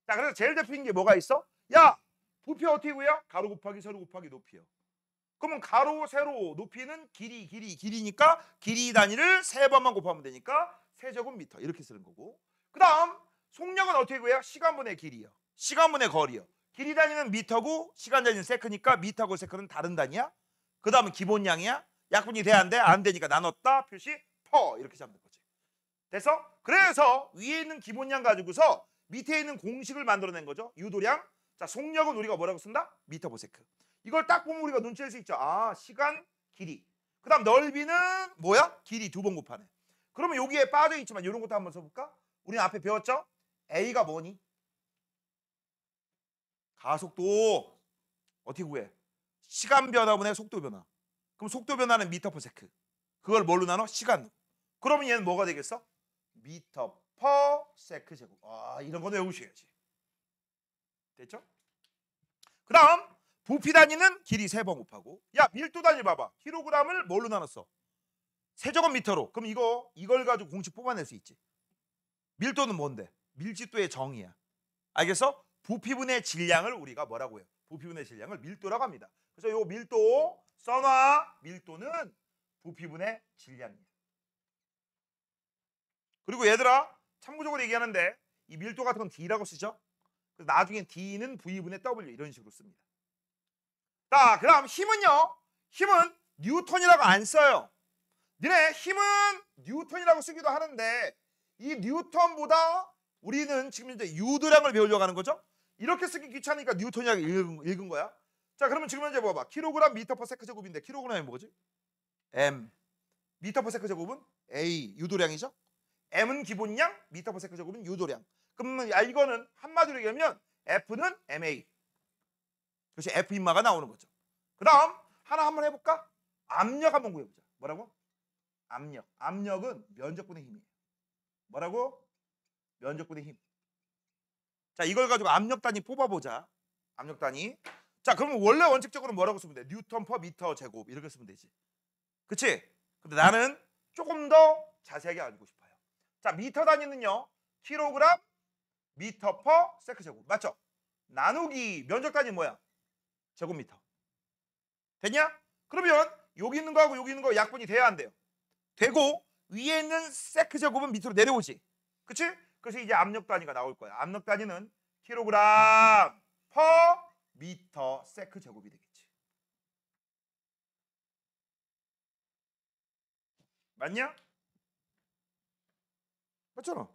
자, 그래서 제일 대표적인 게 뭐가 있어? 야, 부피 어떻게 구해요? 가로 곱하기 세로 곱하기 높이요. 그러면 가로 세로 높이는 길이니까 길이 단위를 3번만 곱하면 되니까 세제곱미터 이렇게 쓰는 거고, 그 다음 속력은 어떻게 구해요? 시간분의 길이요, 시간분의 거리요. 길이 단위는 미터고 시간 단위는 세크니까 미터고 세크는 다른 단위야. 그 다음은 기본량이야. 약분이 돼 안 돼? 안 되니까 나눴다 표시 퍼 이렇게 잡는 거지. 됐어? 그래서 위에 있는 기본량 가지고서 밑에 있는 공식을 만들어낸 거죠. 유도량. 자, 속력은 우리가 뭐라고 쓴다? 미터 퍼 세크. 이걸 딱 보면 우리가 눈치챌 수 있죠. 아, 시간, 길이. 그 다음 넓이는 뭐야? 길이 2번 곱하네. 그러면 여기에 빠져 있지만 이런 것도 한번 써볼까? 우리는 앞에 배웠죠? A가 뭐니? 가속도. 어떻게 구해? 시간 변화분의 속도 변화. 그럼 속도 변화는 미터 퍼 세크. 그걸 뭘로 나눠? 시간으로. 그러면 얘는 뭐가 되겠어? 미터 퍼 세크 제곱. 아, 이런 거 외우셔야지. 됐죠? 그 다음 부피 단위는 길이 3번 곱하고, 야, 밀도 단위 봐봐. 킬로그램을 뭘로 나눴어? 세제곱미터로. 그럼 이걸 가지고 공식 뽑아낼 수 있지. 밀도는 뭔데? 밀집도의 정의야. 알겠어? 부피분의 질량을 우리가 뭐라고 해요? 부피분의 질량을 밀도라고 합니다. 그래서 요 밀도 써놔. 밀도는 부피분의 질량이야. 그리고 얘들아, 참고적으로 얘기하는데 이 밀도 같은 건 D라고 쓰죠. 그래서 나중에 D는 V분의 W 이런 식으로 씁니다. 자, 그다음 힘은요. 힘은 뉴턴이라고 안 써요. 니네 힘은 뉴턴이라고 쓰기도 하는데 이 뉴턴보다 우리는 지금 이제 유도량을 배우려고 하는 거죠. 이렇게 쓰기 귀찮으니까 뉴턴이라고 읽은 거야. 자, 그러면 지금 현재 봐봐. 킬로그램 미터 퍼 세크 제곱인데 킬로그램이 뭐지? M. 미터 퍼 세크 제곱은 A. 유도량이죠. M은 기본량, 미터 퍼 세크 제곱은 유도량. 그러면 이거는 한마디로 얘기하면 F는 MA. 그것이 F 인마가 나오는 거죠. 그 다음 하나 한번 해볼까? 압력 한번 구해보자. 뭐라고? 압력. 압력은 면적분의 힘이에요. 뭐라고? 면적분의 힘. 자, 이걸 가지고 압력 단위 뽑아보자. 압력 단위. 자, 그러면 원래 원칙적으로 뭐라고 쓰면 돼? 뉴턴 퍼 미터 제곱 이렇게 쓰면 되지. 그치? 근데 나는 조금 더 자세하게 알고 싶어요. 자, 미터 단위는요. 킬로그램 미터 퍼 세크 제곱. 맞죠? 나누기 면적 단위 뭐야? 제곱미터. 됐냐? 그러면 여기 있는 거하고 여기 있는 거 약분이 돼야 안 돼요? 되고 위에 있는 세크 제곱은 밑으로 내려오지. 그치? 그래서 이제 압력 단위가 나올 거야. 압력 단위는 킬로그램 퍼 미터 세크 제곱이 되겠지. 맞냐? 맞잖아.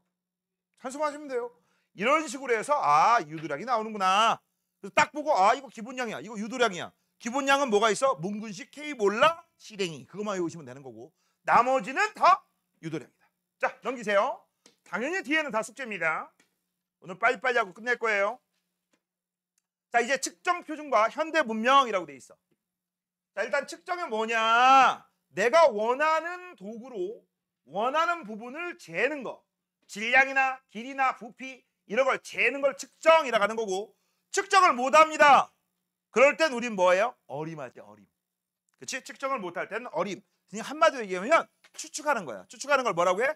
한숨하시면 돼요. 이런 식으로 해서 아, 유도량이 나오는구나. 그래서 딱 보고 아, 이거 기본량이야. 이거 유도량이야. 기본량은 뭐가 있어? 뭉근식 K 몰라 실행이. 그것만 외우시면 되는 거고 나머지는 다 유도량이다. 자, 넘기세요. 당연히 뒤에는 다 숙제입니다. 오늘 빨리빨리 하고 끝낼 거예요. 자, 이제 측정 표준과 현대 문명이라고 돼 있어. 자, 일단 측정은 뭐냐? 내가 원하는 도구로 원하는 부분을 재는 거. 질량이나 길이나 부피 이런 걸 재는 걸 측정이라고 하는 거고, 측정을 못 합니다. 그럴 땐 우린 뭐예요? 어림하지, 어림. 그치? 측정을 못 할 때는 어림. 그냥 한마디로 얘기하면 추측하는 거야. 추측하는 걸 뭐라고 해?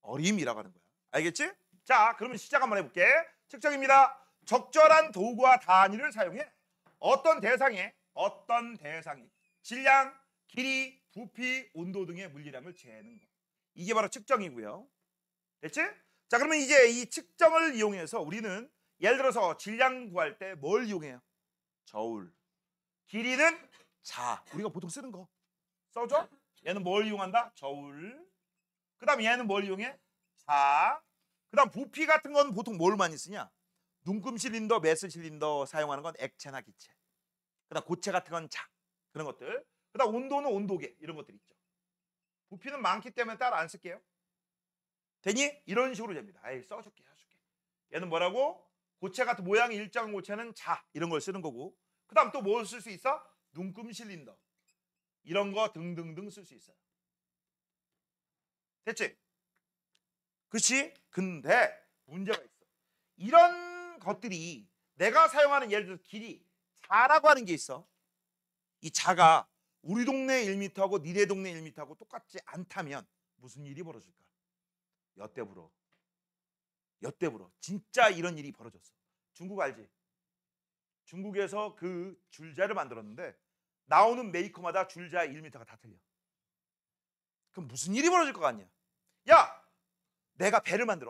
어림이라고 하는 거야. 알겠지? 자, 그러면 시작 한번 해볼게. 측정입니다. 적절한 도구와 단위를 사용해 어떤 대상에 질량, 길이, 부피, 온도 등의 물리량을 재는 거. 이게 바로 측정이고요. 됐지? 자, 그러면 이제 이 측정을 이용해서 우리는 예를 들어서 질량 구할 때 뭘 이용해요? 저울. 길이는 자. 우리가 보통 쓰는 거 써줘? 얘는 뭘 이용한다? 저울. 그 다음 얘는 뭘 이용해? 자. 그 다음 부피 같은 건 보통 뭘 많이 쓰냐? 눈금 실린더, 메스 실린더 사용하는 건 액체나 기체. 그 다음 고체 같은 건 자. 그런 것들. 그 다음 온도는 온도계. 이런 것들 있죠. 부피는 많기 때문에 따로 안 쓸게요. 되니? 이런 식으로 됩니다. 아이, 써줄게. 얘는 뭐라고? 고체 같은 모양이 일정한 고체는 자. 이런 걸 쓰는 거고. 그 다음 또 뭘 쓸 수 있어? 눈금 실린더. 이런 거 등등등 쓸 수 있어요. 됐지? 그치? 근데 문제가 있어. 이런 것들이 내가 사용하는 예를 들어 길이 자라고 하는 게 있어. 이 자가 우리 동네 1m하고 니네 동네 1m하고 똑같지 않다면 무슨 일이 벌어질까? 엿대불어. 엿대불어. 진짜 이런 일이 벌어졌어. 중국 알지? 중국에서 그 줄자를 만들었는데 나오는 메이커마다 줄자 1m가 다 틀려. 그럼 무슨 일이 벌어질 것 같냐? 야, 내가 배를 만들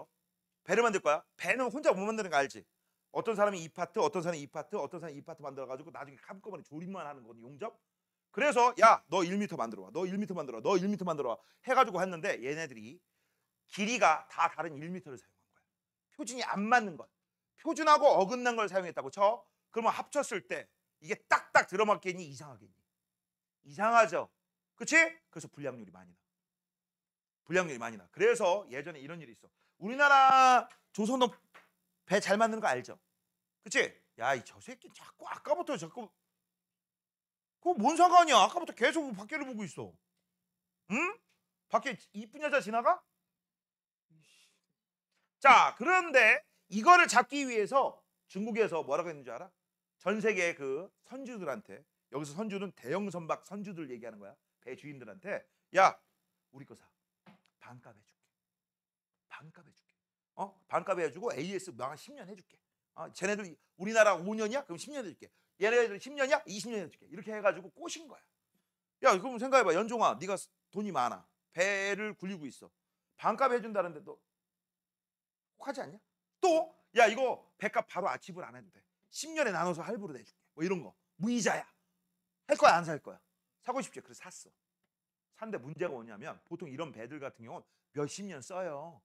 거야. 배는 혼자 못 만드는 거 알지? 어떤 사람이 이 파트, 어떤 사람이 이 파트, 어떤 사람이 이 파트 만들어가지고 나중에 한꺼번에 조립만 하는 거거든, 용접. 그래서 야, 너 1m 만들어 와. 너 1m 만들어 와. 너 1m 만들어 와. 해가지고 했는데 얘네들이 길이가 다 다른 1m를 사용한 거야. 표준이 안 맞는 것. 표준하고 어긋난 걸 사용했다고 쳐. 그러면 합쳤을 때 이게 딱딱 들어맞겠니? 이상하겠니? 이상하죠. 그치? 그래서 불량률이 많이 나. 불량률이 많이 나. 그래서 예전에 이런 일이 있어. 우리나라 조선업 배 잘 만드는 거 알죠? 그치? 야, 이 저 새끼 자꾸 아까부터 자꾸 그거 뭔 상관이야? 아까부터 계속 밖에를 보고 있어. 응? 밖에 이쁜 여자 지나가? 자, 그런데 이거를 잡기 위해서 중국에서 뭐라고 했는지 알아? 전 세계 그 선주들한테, 여기서 선주는 대형 선박 선주들 얘기하는 거야. 배 주인들한테, 야, 우리 거 사. 반값 해줄게. 반값 해줄게. 반값 해주고 AS 한 10년 해줄게. 쟤네들 우리나라 5년이야? 그럼 10년 해줄게. 얘네들 10년이야? 20년 해줄게. 이렇게 해가지고 꼬신 거야. 야, 그럼 생각해봐. 연종아, 네가 돈이 많아. 배를 굴리고 있어. 반값 해준다는데 너 혹하지 않냐? 또, 야, 이거 배값 바로 아치불 안 해도 돼. 10년에 나눠서 할부로 내줄게. 뭐 이런 거. 무이자야. 할 거야, 안 살 거야? 사고 싶지. 그래서 샀어. 산데 문제가 뭐냐면 보통 이런 배들 같은 경우는 몇십 년 써요.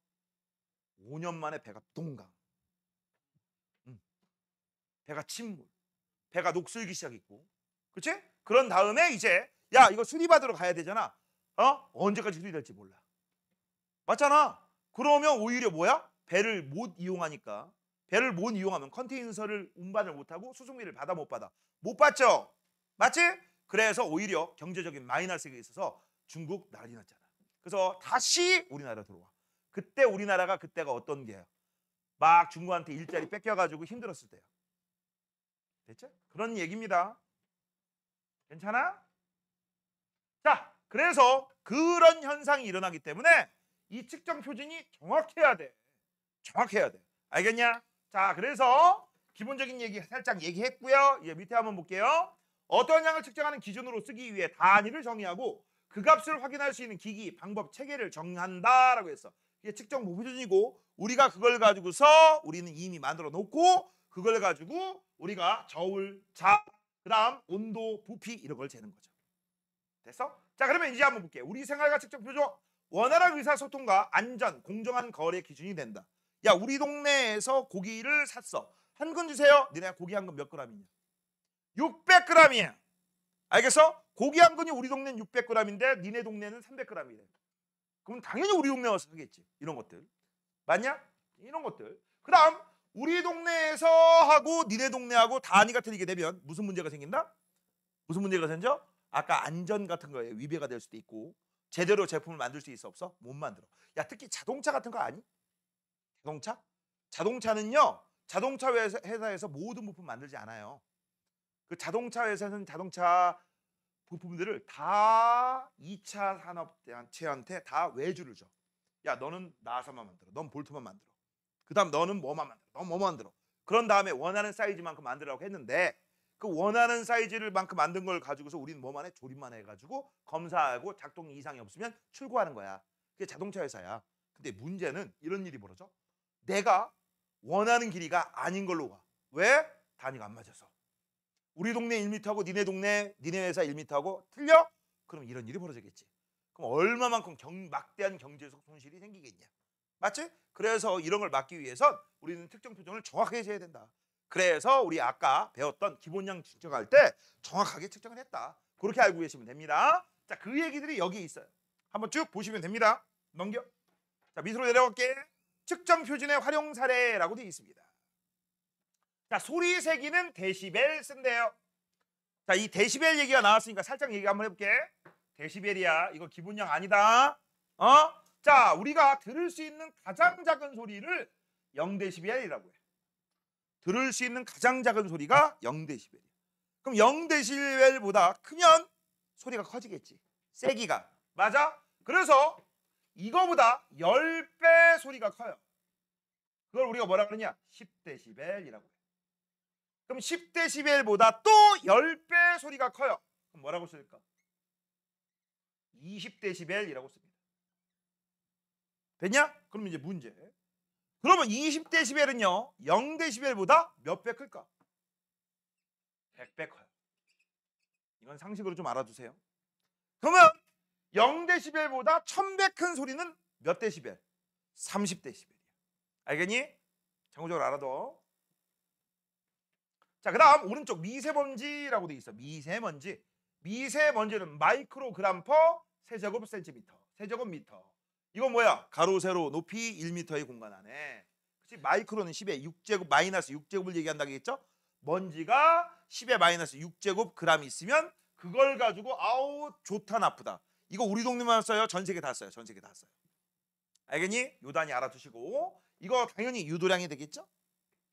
5년 만에 배가 동강. 배가 침몰. 배가 녹슬기 시작했고. 그치? 그런 다음에 이제 야, 이거 수리받으러 가야 되잖아. 언제까지 수리될지 몰라. 맞잖아. 그러면 오히려 뭐야? 배를 못 이용하니까. 배를 못 이용하면 컨테이너를 운반을 못하고 수송비를 받아 못 받아. 못 받죠? 맞지? 그래서 오히려 경제적인 마이너스가 있어서 중국 난리 났잖아. 그래서 다시 우리나라 들어와. 그때 우리나라가 그때가 어떤 게야? 막 중국한테 일자리 뺏겨가지고 힘들었을 때야. 됐죠? 그런 얘기입니다. 괜찮아? 자, 그래서 그런 현상이 일어나기 때문에 이 측정 표준이 정확해야 돼. 정확해야 돼. 알겠냐? 자, 그래서 기본적인 얘기 살짝 얘기했고요. 이제 밑에 한번 볼게요. 어떤 양을 측정하는 기준으로 쓰기 위해 단위를 정의하고 그 값을 확인할 수 있는 기기, 방법, 체계를 정한다라고 했어. 이게 측정 표준이고 우리가 그걸 가지고서 우리는 이미 만들어 놓고 그걸 가지고 우리가 저울, 자, 그다음 온도, 부피 이런 걸 재는 거죠. 됐어? 자, 그러면 이제 한번 볼게요. 우리 생활과 측정 표준 원활한 의사소통과 안전, 공정한 거래 기준이 된다. 야, 우리 동네에서 고기를 샀어. 한 근 주세요. 니네 고기 한 근 몇 g이냐? 600g이야. 알겠어? 고기 한 근이 우리 동네는 600g인데 니네 동네는 300g이래. 그럼 당연히 우리 동네 와서 사겠지. 이런 것들. 맞냐? 이런 것들. 그다음 우리 동네에서 하고 니네 동네하고 단위가 틀리게 되면 무슨 문제가 생긴다? 무슨 문제가 생겨? 아까 안전 같은 거에 위배가 될 수도 있고 제대로 제품을 만들 수 있어 없어? 못 만들어. 야, 특히 자동차 같은 거 아니? 자동차? 자동차는요. 자동차 회사에서 모든 부품 만들지 않아요. 그 자동차 회사는 자동차 부품들을 다 2차 산업체한테 다 외주를 줘. 야, 너는 나사만 만들어. 넌 볼트만 만들어. 그다음 너는 뭐만 만들어. 넌 뭐 만들어. 그런 다음에 원하는 사이즈만큼 만들라고 했는데 그 원하는 사이즈를 만큼 만든 걸 가지고서 우리는 뭐만 해? 조립만 해가지고 검사하고 작동 이상이 없으면 출고하는 거야. 그게 자동차 회사야. 근데 문제는 이런 일이 벌어져. 내가 원하는 길이가 아닌 걸로 가. 왜? 단위가 안 맞아서. 우리 동네 1m하고 니네 동네 니네 회사 1m하고 틀려? 그럼 이런 일이 벌어지겠지. 그럼 얼마만큼 막대한 경제적 손실이 생기겠냐. 맞지? 그래서 이런 걸 막기 위해선 우리는 특정 표준을 정확하게 재야 된다. 그래서 우리 아까 배웠던 기본량 측정할 때 정확하게 측정을 했다. 그렇게 알고 계시면 됩니다. 자, 그 얘기들이 여기 있어요. 한번 쭉 보시면 됩니다. 넘겨. 자, 밑으로 내려갈게. 측정 표준의 활용 사례라고 되어 있습니다. 자, 소리 세기는 데시벨 쓴대요. 자, 이 데시벨 얘기가 나왔으니까 살짝 얘기 한번 해볼게. 데시벨이야. 이거 기본량 아니다. 자, 우리가 들을 수 있는 가장 작은 소리를 0데시벨이라고 해. 들을 수 있는 가장 작은 소리가 0데시벨이야. 그럼 0데시벨보다 크면 소리가 커지겠지. 세기가. 맞아? 그래서 이거보다 10배 소리가 커요. 그걸 우리가 뭐라 그러냐? 10데시벨이라고 해. 그럼 10데시벨보다 또 10배 소리가 커요. 그럼 뭐라고 쓸까? 20dB이라고 씁니다. 됐냐? 그럼 이제 문제. 그러면 20dB은요 0dB보다 몇 배 클까? 100배 커요. 이건 상식으로 좀 알아두세요. 그러면 0dB보다 1000배 큰 소리는 몇 데시벨? 30dB이야. 알겠니? 참고적으로 알아둬. 자, 그 다음 오른쪽 미세먼지라고 돼 있어. 미세먼지. 미세먼지는 마이크로그램 퍼 세제곱 센티미터, 세제곱 미터. 이건 뭐야? 가로 세로 높이 1m의 공간 안에. 그치? 마이크로는 10의 6제곱 마이너스 6제곱을 얘기한다고 했죠? 먼지가 10의 마이너스 6제곱 그램 있으면 그걸 가지고 아우 좋다 나쁘다. 이거 우리 동네만 써요? 전 세계 다 써요? 전 세계 다 써요. 알겠니? 요 단위 알아두시고 이거 당연히 유도량이 되겠죠?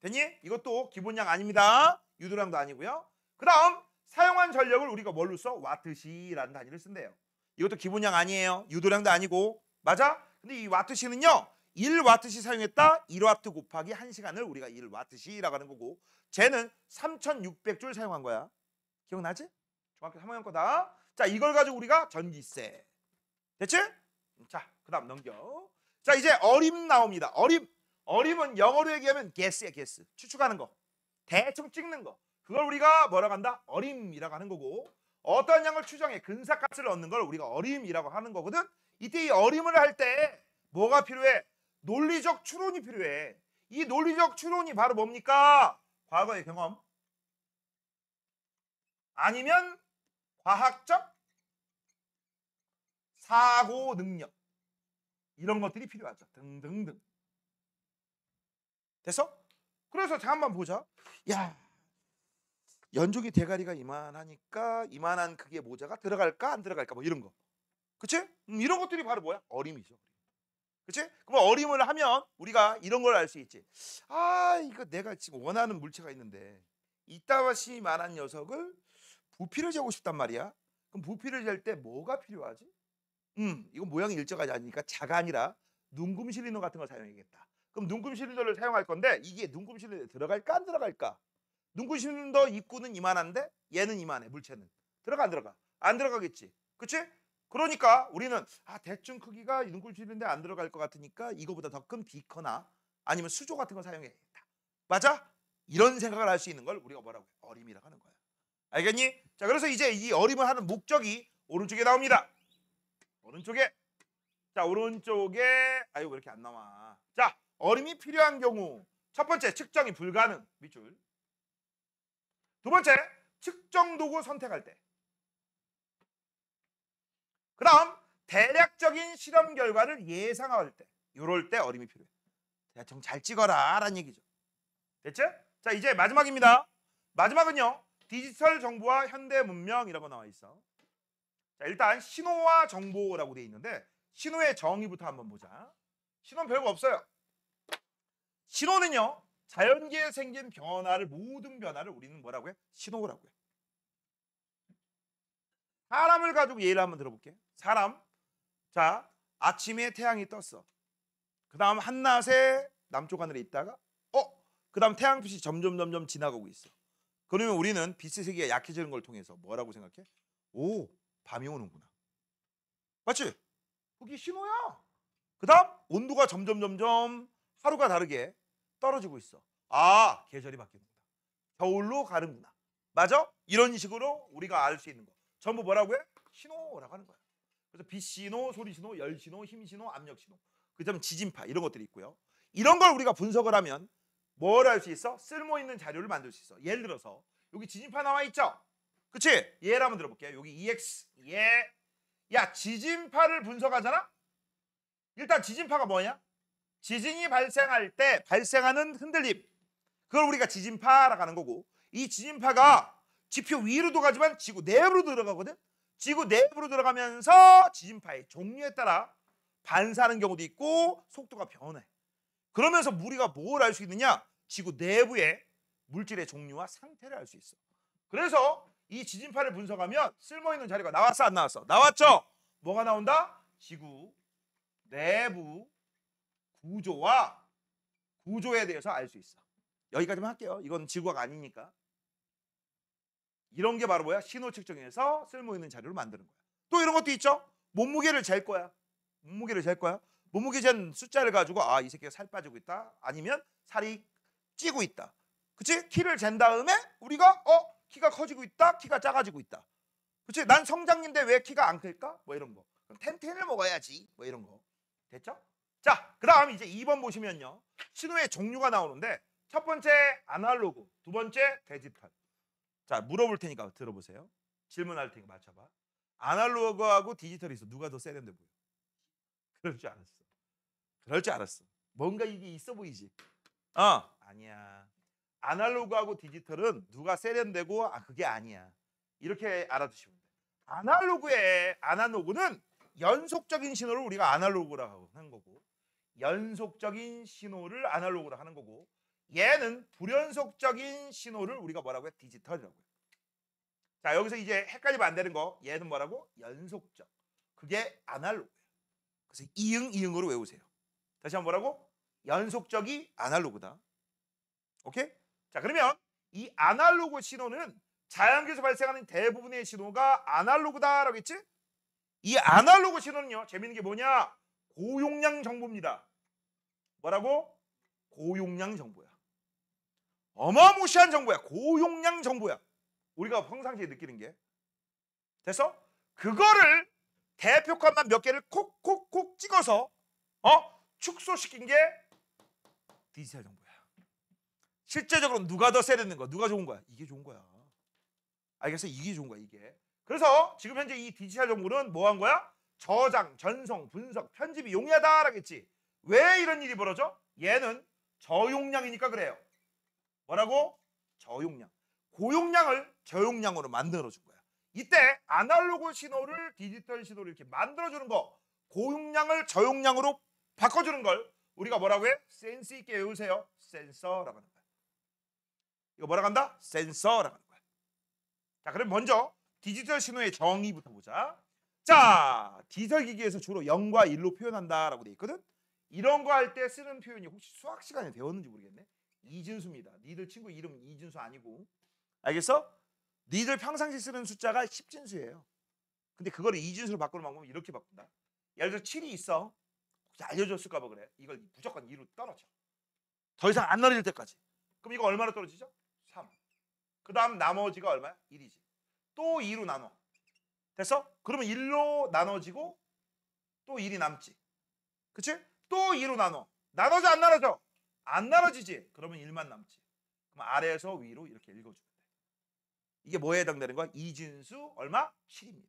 됐니? 이것도 기본량 아닙니다. 유도량도 아니고요. 그 다음 사용한 전력을 우리가 뭘로 써? 와트시라는 단위를 쓴대요. 이것도 기본량 아니에요. 유도량도 아니고. 맞아? 근데 이 와트시는요 1와트시 사용했다 1와트 곱하기 1시간을 우리가 1와트시라고 하는 거고 쟤는 3600줄 사용한 거야. 기억나지? 중학교 3학년 거다. 자, 이걸 가지고 우리가 전기세. 됐지? 자, 그 다음 넘겨. 자, 이제 어림 나옵니다. 어림은 영어로 얘기하면 guess야, guess. 추측하는 거. 대충 찍는 거. 그걸 우리가 뭐라고 한다? 어림이라고 하는 거고 어떠한 양을 추정해 근사값을 얻는 걸 우리가 어림이라고 하는 거거든. 이때 이 어림을 할 때 뭐가 필요해? 논리적 추론이 필요해. 이 논리적 추론이 바로 뭡니까? 과거의 경험 아니면 과학적 사고 능력 이런 것들이 필요하죠. 등등등. 됐어? 그래서 잠깐만 보자. 야, 연족이 대가리가 이만하니까 이만한 크기의 모자가 들어갈까 안 들어갈까 뭐 이런 거. 그치? 이런 것들이 바로 뭐야? 어림이죠. 그치? 그럼 어림을 하면 우리가 이런 걸 알 수 있지. 아, 이거 내가 지금 원하는 물체가 있는데 이따시 만한 녀석을 부피를 재고 싶단 말이야. 그럼 부피를 잴 때 뭐가 필요하지? 이건 모양이 일정하지 않으니까 자가 아니라 눈금 실린더 같은 걸 사용해야겠다. 그럼 눈금 실린더를 사용할 건데 이게 눈금 실린더에 들어갈까 안 들어갈까? 눈금 실린더 입구는 이만한데 얘는 이만해. 물체는 들어가 안 들어가? 안 들어가겠지. 그치? 그러니까 우리는 대충 크기가 눈금 실린더에 안 들어갈 것 같으니까 이거보다 더 큰 비커나 아니면 수조 같은 걸 사용해야겠다. 맞아? 이런 생각을 할 수 있는 걸 우리가 뭐라고 해? 어림이라고 하는 거야. 알겠니? 자, 그래서 이제 이 어림을 하는 목적이 오른쪽에 나옵니다. 오른쪽에. 자, 오른쪽에 아유 왜 이렇게 안 나와? 자, 어림이 필요한 경우 첫 번째 측정이 불가능 밑줄. 두 번째 측정 도구 선택할 때. 그 다음 대략적인 실험 결과를 예상할 때. 이럴 때 어림이 필요해. 대충 잘 찍어라 라는 얘기죠. 됐지? 자, 이제 마지막입니다. 마지막은요 디지털 정보와 현대 문명이라고 나와 있어. 자, 일단 신호와 정보라고 돼 있는데 신호의 정의부터 한번 보자. 신호는 별거 없어요. 신호는요 자연계에 생긴 변화를 모든 변화를 우리는 뭐라고 해? 신호라고 해. 사람을 가지고 예를 한번 들어볼게. 사람. 자, 아침에 태양이 떴어. 그 다음 한낮에 남쪽 하늘에 있다가 그 다음 태양빛이 점점 지나가고 있어. 그러면 우리는 빛의 세계가 약해지는 걸 통해서 뭐라고 생각해? 오, 밤이 오는구나. 맞지? 그게 신호야. 그 다음 온도가 점점 하루가 다르게 떨어지고 있어. 아, 계절이 바뀌는구나. 겨울로 가는구나. 맞아? 이런 식으로 우리가 알 수 있는 거. 전부 뭐라고 해? 신호라고 하는 거야. 그래서 빛신호, 소리신호, 열신호, 힘신호, 압력신호. 그 다음에 지진파 이런 것들이 있고요. 이런 걸 우리가 분석을 하면 뭘 할 수 있어? 쓸모있는 자료를 만들 수 있어. 예를 들어서 여기 지진파 나와 있죠? 그치? 예를 한번 들어볼게요. 여기 EX 예. 야, 지진파를 분석하잖아? 일단 지진파가 뭐냐? 지진이 발생할 때 발생하는 흔들림. 그걸 우리가 지진파라고 하는 거고 이 지진파가 지표 위로도 가지만 지구 내부로 들어가거든. 지구 내부로 들어가면서 지진파의 종류에 따라 반사하는 경우도 있고 속도가 변해. 그러면서 우리가 뭘 알 수 있느냐? 지구 내부의 물질의 종류와 상태를 알 수 있어. 그래서 이 지진파를 분석하면 쓸모있는 자료가 나왔어 안 나왔어? 나왔죠? 뭐가 나온다? 지구 내부 구조와 구조에 대해서 알 수 있어. 여기까지만 할게요. 이건 지구가 아니니까. 이런 게 바로 뭐야? 신호 측정해서 쓸모 있는 자료를 만드는 거야. 또 이런 것도 있죠. 몸무게를 잴 거야. 몸무게를 잴 거야. 몸무게 잰 숫자를 가지고 아, 이 새끼가 살 빠지고 있다. 아니면 살이 찌고 있다. 그치? 키를 잰 다음에 우리가 키가 커지고 있다. 키가 작아지고 있다. 그치? 난 성장인데 왜 키가 안 클까? 뭐 이런 거. 그럼 텐텐을 먹어야지. 뭐 이런 거. 됐죠? 자, 그 다음 이제 2번 보시면요. 신호의 종류가 나오는데 첫 번째 아날로그, 두 번째 디지털. 자, 물어볼 테니까 들어보세요. 질문할 테니까 맞춰봐. 아날로그하고 디지털이 있어. 누가 더 세련돼 보여? 그럴 줄 알았어. 그럴 줄 알았어. 뭔가 이게 있어 보이지? 아니야. 아날로그하고 디지털은 누가 세련되고 그게 아니야. 이렇게 알아두시면 돼. 아날로그는 연속적인 신호를 우리가 아날로그라고 하는 거고, 연속적인 신호를 아날로그로 하는 거고, 얘는 불연속적인 신호를 우리가 뭐라고 해? 디지털이라고 해. 자, 여기서 이제 헷갈리면 안 되는 거, 얘는 뭐라고? 연속적. 그게 아날로그예요. 그래서 이응으로 외우세요. 다시 한번 뭐라고? 연속적이 아날로그다. 오케이? 자, 그러면 이 아날로그 신호는 자연계에서 발생하는 대부분의 신호가 아날로그다라고 했지? 이 아날로그 신호는요, 재밌는 게 뭐냐? 고용량 정보입니다. 뭐라고? 고용량 정보야. 어마무시한 정보야. 고용량 정보야. 우리가 평상시에 느끼는 게. 됐어? 그거를 대표값만 몇 개를 콕콕콕 찍어서 축소시킨 게 디지털 정보야. 실제적으로 누가 더 세련된 거야? 누가 좋은 거야? 이게 좋은 거야. 알겠어? 이게 좋은 거야, 이게. 그래서 지금 현재 이 디지털 정보는 뭐 한 거야? 저장, 전송, 분석, 편집이 용이하다라고 했지. 왜 이런 일이 벌어져? 얘는 저용량이니까 그래요. 뭐라고? 저용량. 고용량을 저용량으로 만들어준 거야. 이때 아날로그 신호를 디지털 신호를 이렇게 만들어주는 거, 고용량을 저용량으로 바꿔주는 걸 우리가 뭐라고 해? 센스 있게 외우세요. 센서라고 하는 거야. 이거 뭐라고 한다? 센서라고 하는 거야. 자, 그럼 먼저 디지털 신호의 정의부터 보자. 자, 디지털 기기에서 주로 0과 1로 표현한다라고 돼 있거든. 이런 거 할 때 쓰는 표현이 혹시 수학 시간에 배웠는지 모르겠네. 이진수입니다. 니들 친구 이름 이진수 아니고. 알겠어? 니들 평상시 쓰는 숫자가 10진수예요. 근데 그거를 이진수로 바꾸는 방법은 이렇게 바꾼다. 예를 들어 7이 있어. 혹시 알려줬을까 봐 그래. 이걸 무조건 2로 떨어져. 더 이상 안 떨어질 때까지. 그럼 이거 얼마나 떨어지죠? 3. 그 다음 나머지가 얼마야? 1이지. 또 2로 나눠. 됐어? 그러면 1로 나눠지고 또 1이 남지. 그치? 또 2로 나눠. 나눠져 안 나눠져? 안 나눠지지. 그러면 1만 남지. 그럼 아래에서 위로 이렇게 읽어주면 돼. 이게 뭐에 해당되는 거야? 이진수 얼마? 7입니다.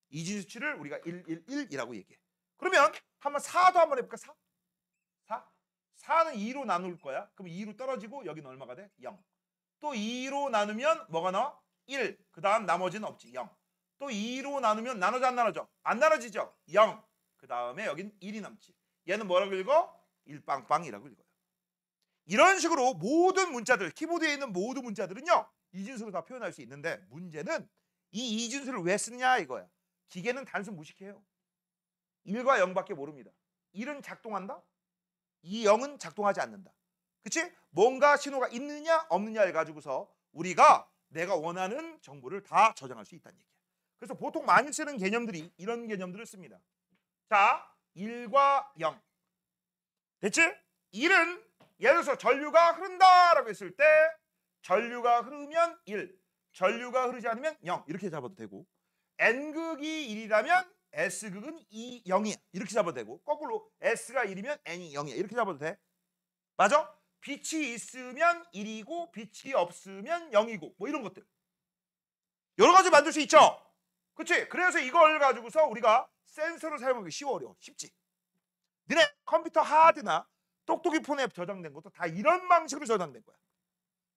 이진수 7을 우리가 111이라고 얘기해. 그러면 한번 4도 한번 해볼까? 4? 4는 2로 나눌 거야. 그럼 2로 떨어지고 여기는 얼마가 돼? 0. 또 2로 나누면 뭐가 나와? 1. 그 다음 나머지는 없지. 0. 또 2로 나누면 나눠져 안 나눠져? 안 나눠지죠? 0. 그 다음에 여긴 1이 남지. 얘는 뭐라고 읽어? 1빵빵이라고 읽어요. 이런 식으로 모든 문자들, 키보드에 있는 모든 문자들은요, 이진수로 다 표현할 수 있는데 문제는 이 이진수를 왜 쓰느냐 이거야. 기계는 단순 무식해요. 1과 0밖에 모릅니다. 1은 작동한다? 이 0은 작동하지 않는다. 그치? 뭔가 신호가 있느냐 없느냐를 가지고서 우리가 내가 원하는 정보를 다 저장할 수 있다는 얘기야. 그래서 보통 많이 쓰는 개념들이 이런 개념들을 씁니다. 자, 1과 0. 됐지? 1은 예를 들어서 전류가 흐른다라고 했을 때 전류가 흐르면 1, 전류가 흐르지 않으면 0 이렇게 잡아도 되고, N극이 1이라면 S극은 0이야 이렇게 잡아도 되고, 거꾸로 S가 1이면 N이 0이야 이렇게 잡아도 돼. 맞아? 빛이 있으면 1이고 빛이 없으면 0이고 뭐 이런 것들 여러 가지 만들 수 있죠. 그치? 그래서 이걸 가지고서 우리가 센서를 사용하기 쉬워 어려워? 쉽지. 너네 컴퓨터 하드나 똑똑이 폰에 저장된 것도 다 이런 방식으로 저장된 거야.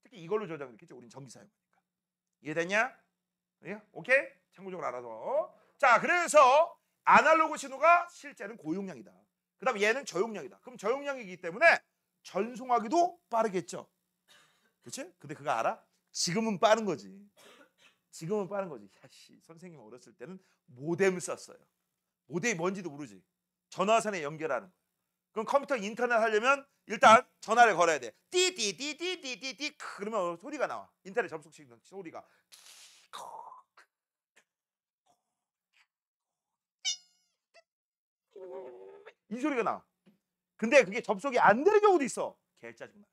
특히 이걸로 저장됐겠죠. 우린 전기 사용하니까. 이해됐냐? 예? 오케이? 참고적으로 알아서. 자, 그래서 아날로그 신호가 실제는 고용량이다. 그 다음에 얘는 저용량이다. 그럼 저용량이기 때문에 전송하기도 빠르겠죠. 그치? 근데 그거 알아? 지금은 빠른 거지. 지금은 빠른 거지. 야씨, 선생님 어렸을 때는 모뎀 썼어요. 모뎀이 뭔지도 모르지. 전화선에 연결하는 거야. 그럼 컴퓨터 인터넷 하려면 일단 전화를 걸어야 돼. 띠띠띠띠띠띠띠 그러면 소리가 나와. 인터넷 접속시키는 소리가. 이 소리가 나. 근데 그게 접속이 안 되는 경우도 있어. 개 짜증나.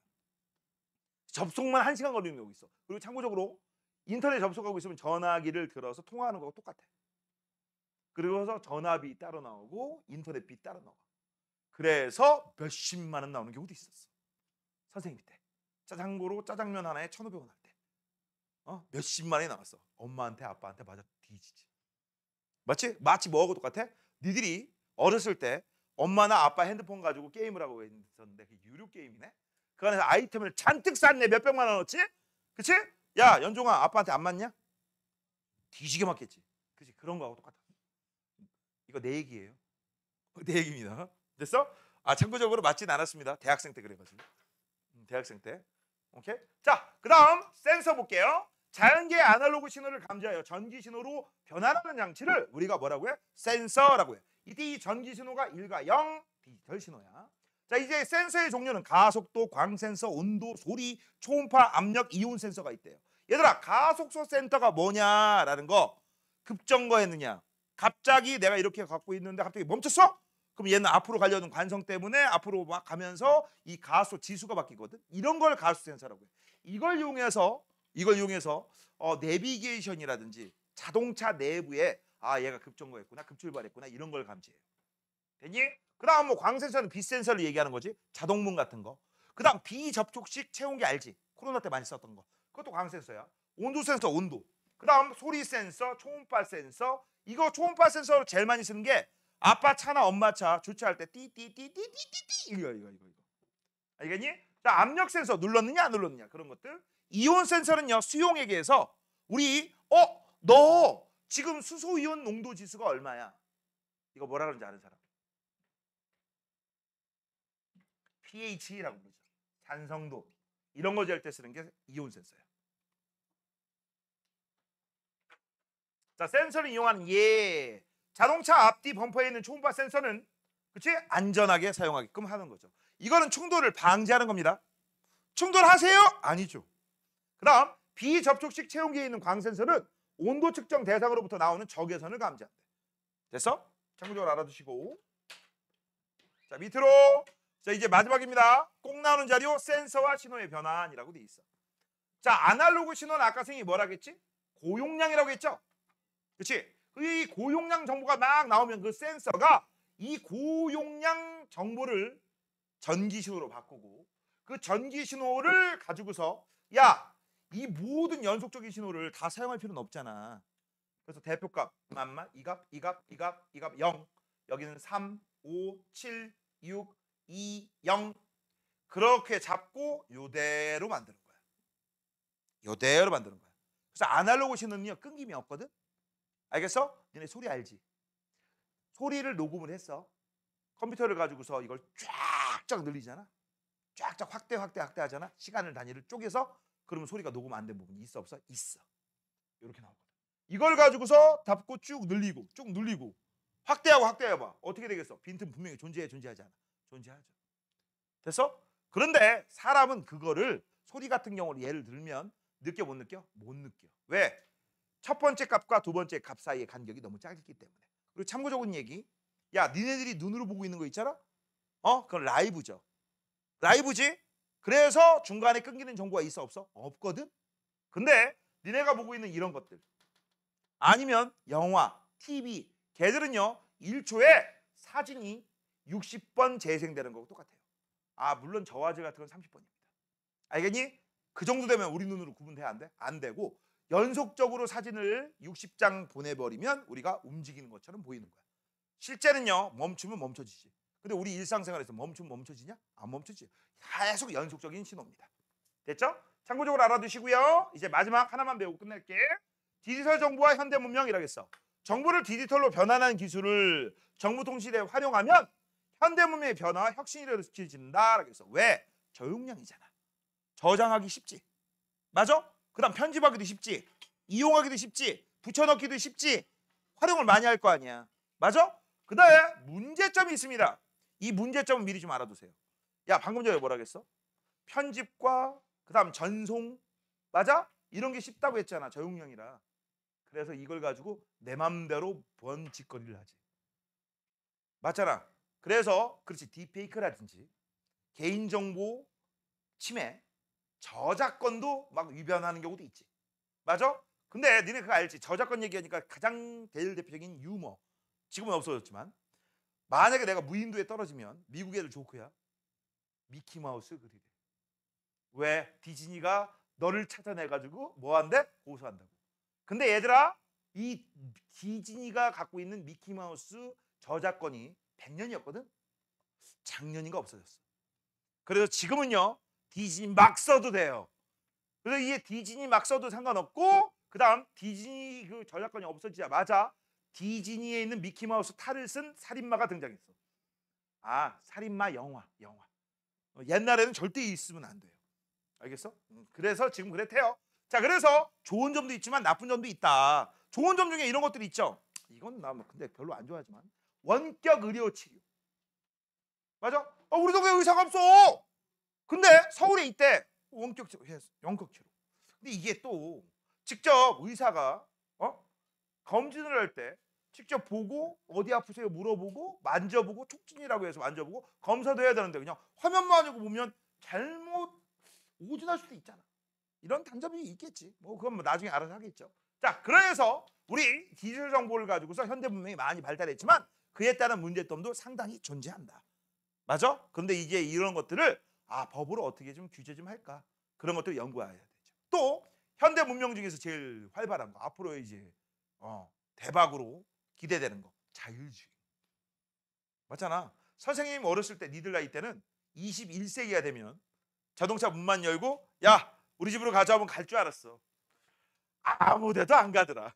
접속만 1시간 걸리는 경우 있어. 그리고 참고적으로 인터넷 접속하고 있으면 전화기를 들어서 통화하는 거하고 똑같아. 그리고서 전화비 따로 나오고 인터넷비 따로 나와. 그래서 몇십만 원 나오는 경우도 있었어. 선생님 때. 참고로 짜장면 하나에 1,500원 할 때. 몇십만 원이 나왔어. 엄마한테 아빠한테 맞아 뒤지지. 맞지? 마치 뭐하고 똑같아? 니들이 어렸을 때 엄마나 아빠 핸드폰 가지고 게임을 하고 있었는데 그 유료 게임이네. 그 안에서 아이템을 잔뜩 쌌네. 몇백만 원어치? 그치? 야 연종아 아빠한테 안 맞냐? 뒤지게 맞겠지. 그치? 그런 거하고 똑같아. 이거 내 얘기예요. 내 얘기입니다. 됐어? 참고적으로 맞진 않았습니다. 대학생 때 그래가지고. 대학생 때. 오케이? 자, 그 다음 센서 볼게요. 자연계의 아날로그 신호를 감지하여 전기 신호로 변환하는 장치를 우리가 뭐라고 해? 센서라고 해. 이때 이 전기 신호가 1과 0 디지털 신호야. 자, 이제 센서의 종류는 가속도, 광센서, 온도, 소리, 초음파, 압력, 이온 센서가 있대요. 얘들아, 가속도 센서가 뭐냐라는 거 급정거했느냐? 갑자기 내가 이렇게 갖고 있는데 갑자기 멈췄어? 그럼 얘는 앞으로 가려는 관성 때문에 앞으로 막 가면서 이 가속 지수가 바뀌거든. 이런 걸 가속 센서라고 해. 이걸 이용해서 내비게이션이라든지 자동차 내부에 얘가 급정거했구나, 급출발했구나 이런 걸 감지해요. 됐니? 그다음 뭐 광센서는 빛 센서를 얘기하는 거지. 자동문 같은 거. 그다음 비접촉식 체온계 알지? 코로나 때 많이 썼던 거. 그것도 광센서야. 온도 센서 온도. 그다음 소리 센서, 초음파 센서. 이거 초음파 센서로 제일 많이 쓰는 게 아빠 차나 엄마 차 주차할 때 띠띠띠띠띠띠띠 이거. 알겠니? 자, 압력 센서 눌렀느냐 안 눌렀느냐 그런 것들. 이온 센서는요 수용액에서 우리 너 지금 수소 이온 농도 지수가 얼마야? 이거 뭐라 그러는지 아는 사람? pH라고 부르죠. 산성도 이런 거 잴 때 쓰는 게 이온 센서야. 자, 센서를 이용하는 자동차 앞뒤 범퍼에 있는 초음파 센서는 그치? 안전하게 사용하게끔 하는 거죠. 이거는 충돌을 방지하는 겁니다. 충돌하세요? 아니죠. 그다음 비접촉식 체온계에 있는 광센서는 온도 측정 대상으로부터 나오는 적외선을 감지한대. 됐어? 참고적으로 알아두시고. 자, 밑으로. 자, 이제 마지막입니다. 꼭 나오는 자료 센서와 신호의 변환이라고 돼 있어. 자, 아날로그 신호는 아까 선생님이 뭐라겠지? 고용량이라고 했죠? 그치? 이 고용량 정보가 막 나오면 그 센서가 이 고용량 정보를 전기 신호로 바꾸고 그 전기 신호를 가지고서 이 모든 연속적인 신호를 다 사용할 필요는 없잖아. 그래서 대표값 만만 이값 0 여기는 3, 5, 7, 6, 2, 0 그렇게 잡고 요대로 만드는 거야. 요대로 만드는 거야. 그래서 아날로그 신호는요 끊김이 없거든. 알겠어? 너네 소리 알지? 소리를 녹음을 했어. 컴퓨터를 가지고서 이걸 쫙쫙 늘리잖아. 쫙쫙 확대하잖아. 시간을 단위를 쪼개서 그러면 소리가 녹음 안 된 부분이 있어 없어? 있어. 이렇게 나오거든. 이걸 가지고서 잡고 쭉 늘리고 확대해봐. 어떻게 되겠어? 빈틈 분명히 존재하지 않아. 존재하죠. 됐어? 그런데 사람은 그거를 소리 같은 경우를 예를 들면 느껴 못 느껴? 못 느껴. 왜? 첫 번째 값과 두 번째 값 사이의 간격이 너무 짧기 때문에. 그리고 참고적인 얘기. 니네들이 눈으로 보고 있는 거 있잖아? 그건 라이브죠. 라이브지? 그래서 중간에 끊기는 정보가 있어 없어? 없거든? 근데 니네가 보고 있는 이런 것들 아니면 영화, TV 걔들은요 1초에 사진이 60번 재생되는 거고 똑같아요. 물론 저화질 같은 건 30번입니다. 알겠니? 그 정도 되면 우리 눈으로 구분돼야 안 돼? 안 되고 연속적으로 사진을 60장 보내버리면 우리가 움직이는 것처럼 보이는 거야. 실제는요 멈추면 멈춰지지. 근데 우리 일상생활에서 멈추면 멈춰지냐? 안 멈춰지지. 계속 연속적인 신호입니다. 됐죠? 참고적으로 알아두시고요. 이제 마지막 하나만 배우고 끝낼게. 디지털 정보와 현대 문명이라고 했어. 정보를 디지털로 변환하는 기술을 정보통신에 활용하면 현대 문명의 변화와 혁신이 일으켜진다라고 했어. 왜? 저용량이잖아. 저장하기 쉽지. 맞아? 그 다음 편집하기도 쉽지. 이용하기도 쉽지. 붙여넣기도 쉽지. 활용을 많이 할 거 아니야. 맞아? 그 다음에 문제점이 있습니다. 이 문제점은 미리 좀 알아두세요. 야, 방금 전에 뭐라 그랬어? 편집과 그다음 전송, 맞아? 이런 게 쉽다고 했잖아, 저용량이라. 그래서 이걸 가지고 내 맘대로 번짓거리를 하지. 맞잖아. 그래서 그렇지, 딥페이크라든지 개인정보 침해, 저작권도 막 위반하는 경우도 있지. 맞아? 근데 니네 그거 알지? 저작권 얘기하니까 가장 대표적인 유머, 지금은 없어졌지만, 만약에 내가 무인도에 떨어지면 미국 애들 조크야. 미키마우스 그리래. 왜? 디즈니가 너를 찾아내가지고 뭐한대? 고소한다고. 근데 얘들아, 이 디즈니가 갖고 있는 미키마우스 저작권이 100년이었거든? 작년인가 없어졌어. 그래서 지금은요, 디즈니 막 써도 돼요. 그래서 이게 디즈니 막 써도 상관없고, 그 다음 디즈니 그 저작권이 없어지자마자 디즈니에 있는 미키마우스 탈을 쓴 살인마가 등장했어. 아, 살인마 영화. 옛날에는 절대 있으면 안 돼요. 알겠어? 그래서 지금 그랬대요. 자, 그래서 좋은 점도 있지만 나쁜 점도 있다. 좋은 점 중에 이런 것들이 있죠. 이건 나 근데 별로 안 좋아하지만, 원격 의료 치료. 맞아? 우리 동네 의사가 없어. 근데 서울에 있대. 원격 치료. 근데 이게 또 직접 의사가 검진을 할 때 직접 보고 어디 아프세요 물어보고 만져보고 촉진이라고 해서 만져보고 검사도 해야 되는데 그냥 화면만 가지고 보면 잘못 오진할 수도 있잖아. 이런 단점이 있겠지. 뭐 그건 뭐 나중에 알아서 하겠죠. 자, 그래서 우리 디지털 정보를 가지고서 현대 문명이 많이 발달했지만 그에 따른 문제점도 상당히 존재한다. 맞아? 근데 이제 이런 것들을 법으로 어떻게 좀 규제 좀 할까? 그런 것들 연구해야 되죠. 또 현대 문명 중에서 제일 활발한 거, 앞으로 이제 대박으로 기대되는 거, 자율주행. 맞잖아. 선생님 어렸을 때, 니들 나이 때는 21세기가 되면 자동차 문만 열고 야, 우리 집으로 가자 하면 갈 줄 알았어. 아무 데도 안 가더라.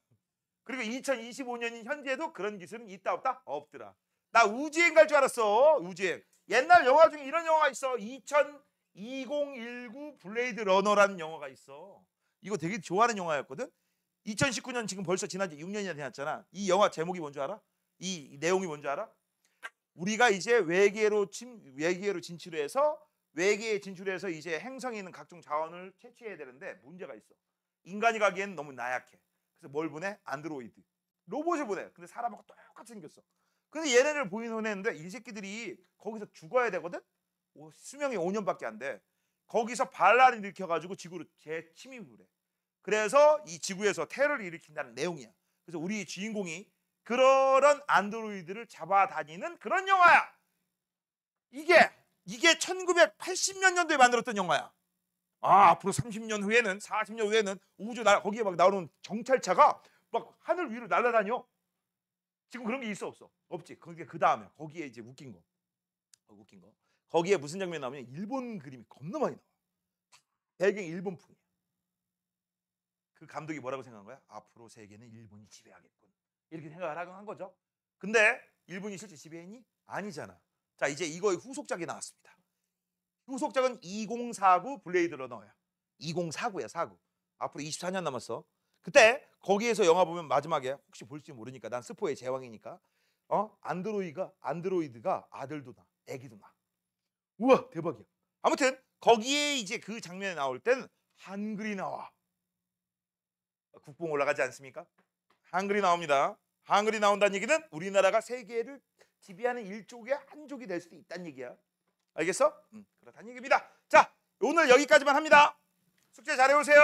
그리고 2025년인 현재도 그런 기술은 있다 없다? 없더라. 나 우주여행 갈 줄 알았어. 우주여행. 옛날 영화 중에 이런 영화가 있어. 2019 블레이드 러너라는 영화가 있어. 이거 되게 좋아하는 영화였거든. 2019년 지금 벌써 지난 지 6년이나 지났잖아. 이 영화 제목이 뭔지 알아? 이 내용이 뭔지 알아? 우리가 이제 외계로 진출해서 외계에 진출해서 이제 행성에 있는 각종 자원을 채취해야 되는데 문제가 있어. 인간이 가기에는 너무 나약해. 그래서 뭘 보내? 안드로이드. 로봇을 보내. 근데 사람하고 똑같이 생겼어. 근데 얘네를 보내는데 이 새끼들이 거기서 죽어야 되거든? 수명이 5년밖에 안 돼. 거기서 반란을 일으켜가지고 지구로 재침입을 해. 그래서 이 지구에서 테러를 일으킨다는 내용이야. 그래서 우리 주인공이 그런 안드로이드를 잡아다니는 그런 영화야. 이게 1980몇 년도에 만들었던 영화야. 앞으로 30년 후에는 40년 후에는 거기에 막 나오는 정찰차가 막 하늘 위로 날아다녀. 지금 그런 게 있어 없어? 없지. 거기에 그 다음에 거기에 이제 웃긴 거. 거기에 무슨 장면이 나오면 일본 그림이 겁나 많이 나와. 배경이 일본풍이야. 그 감독이 뭐라고 생각한 거야? 앞으로 세계는 일본이 지배하겠군. 이렇게 생각을 한 거죠. 근데 일본이 실제 지배했니? 아니잖아. 자, 이제 이거의 후속작이 나왔습니다. 후속작은 2049 블레이드 러너야. 2049야, 49. 앞으로 24년 남았어. 그때 거기에서 영화 보면 마지막에 혹시 볼지 모르니까, 난 스포의 제왕이니까, 안드로이드가 아들도 나, 애기도 나. 우와, 대박이야. 아무튼 거기에 이제 그 장면에 나올 때는 한글이 나와. 국뽕 올라가지 않습니까? 한글이 나옵니다. 한글이 나온다는 얘기는 우리나라가 세계를 지배하는 일족의 한 족이 될 수도 있다는 얘기야. 알겠어? 그렇다는 얘기입니다. 자, 오늘 여기까지만 합니다. 숙제 잘해오세요.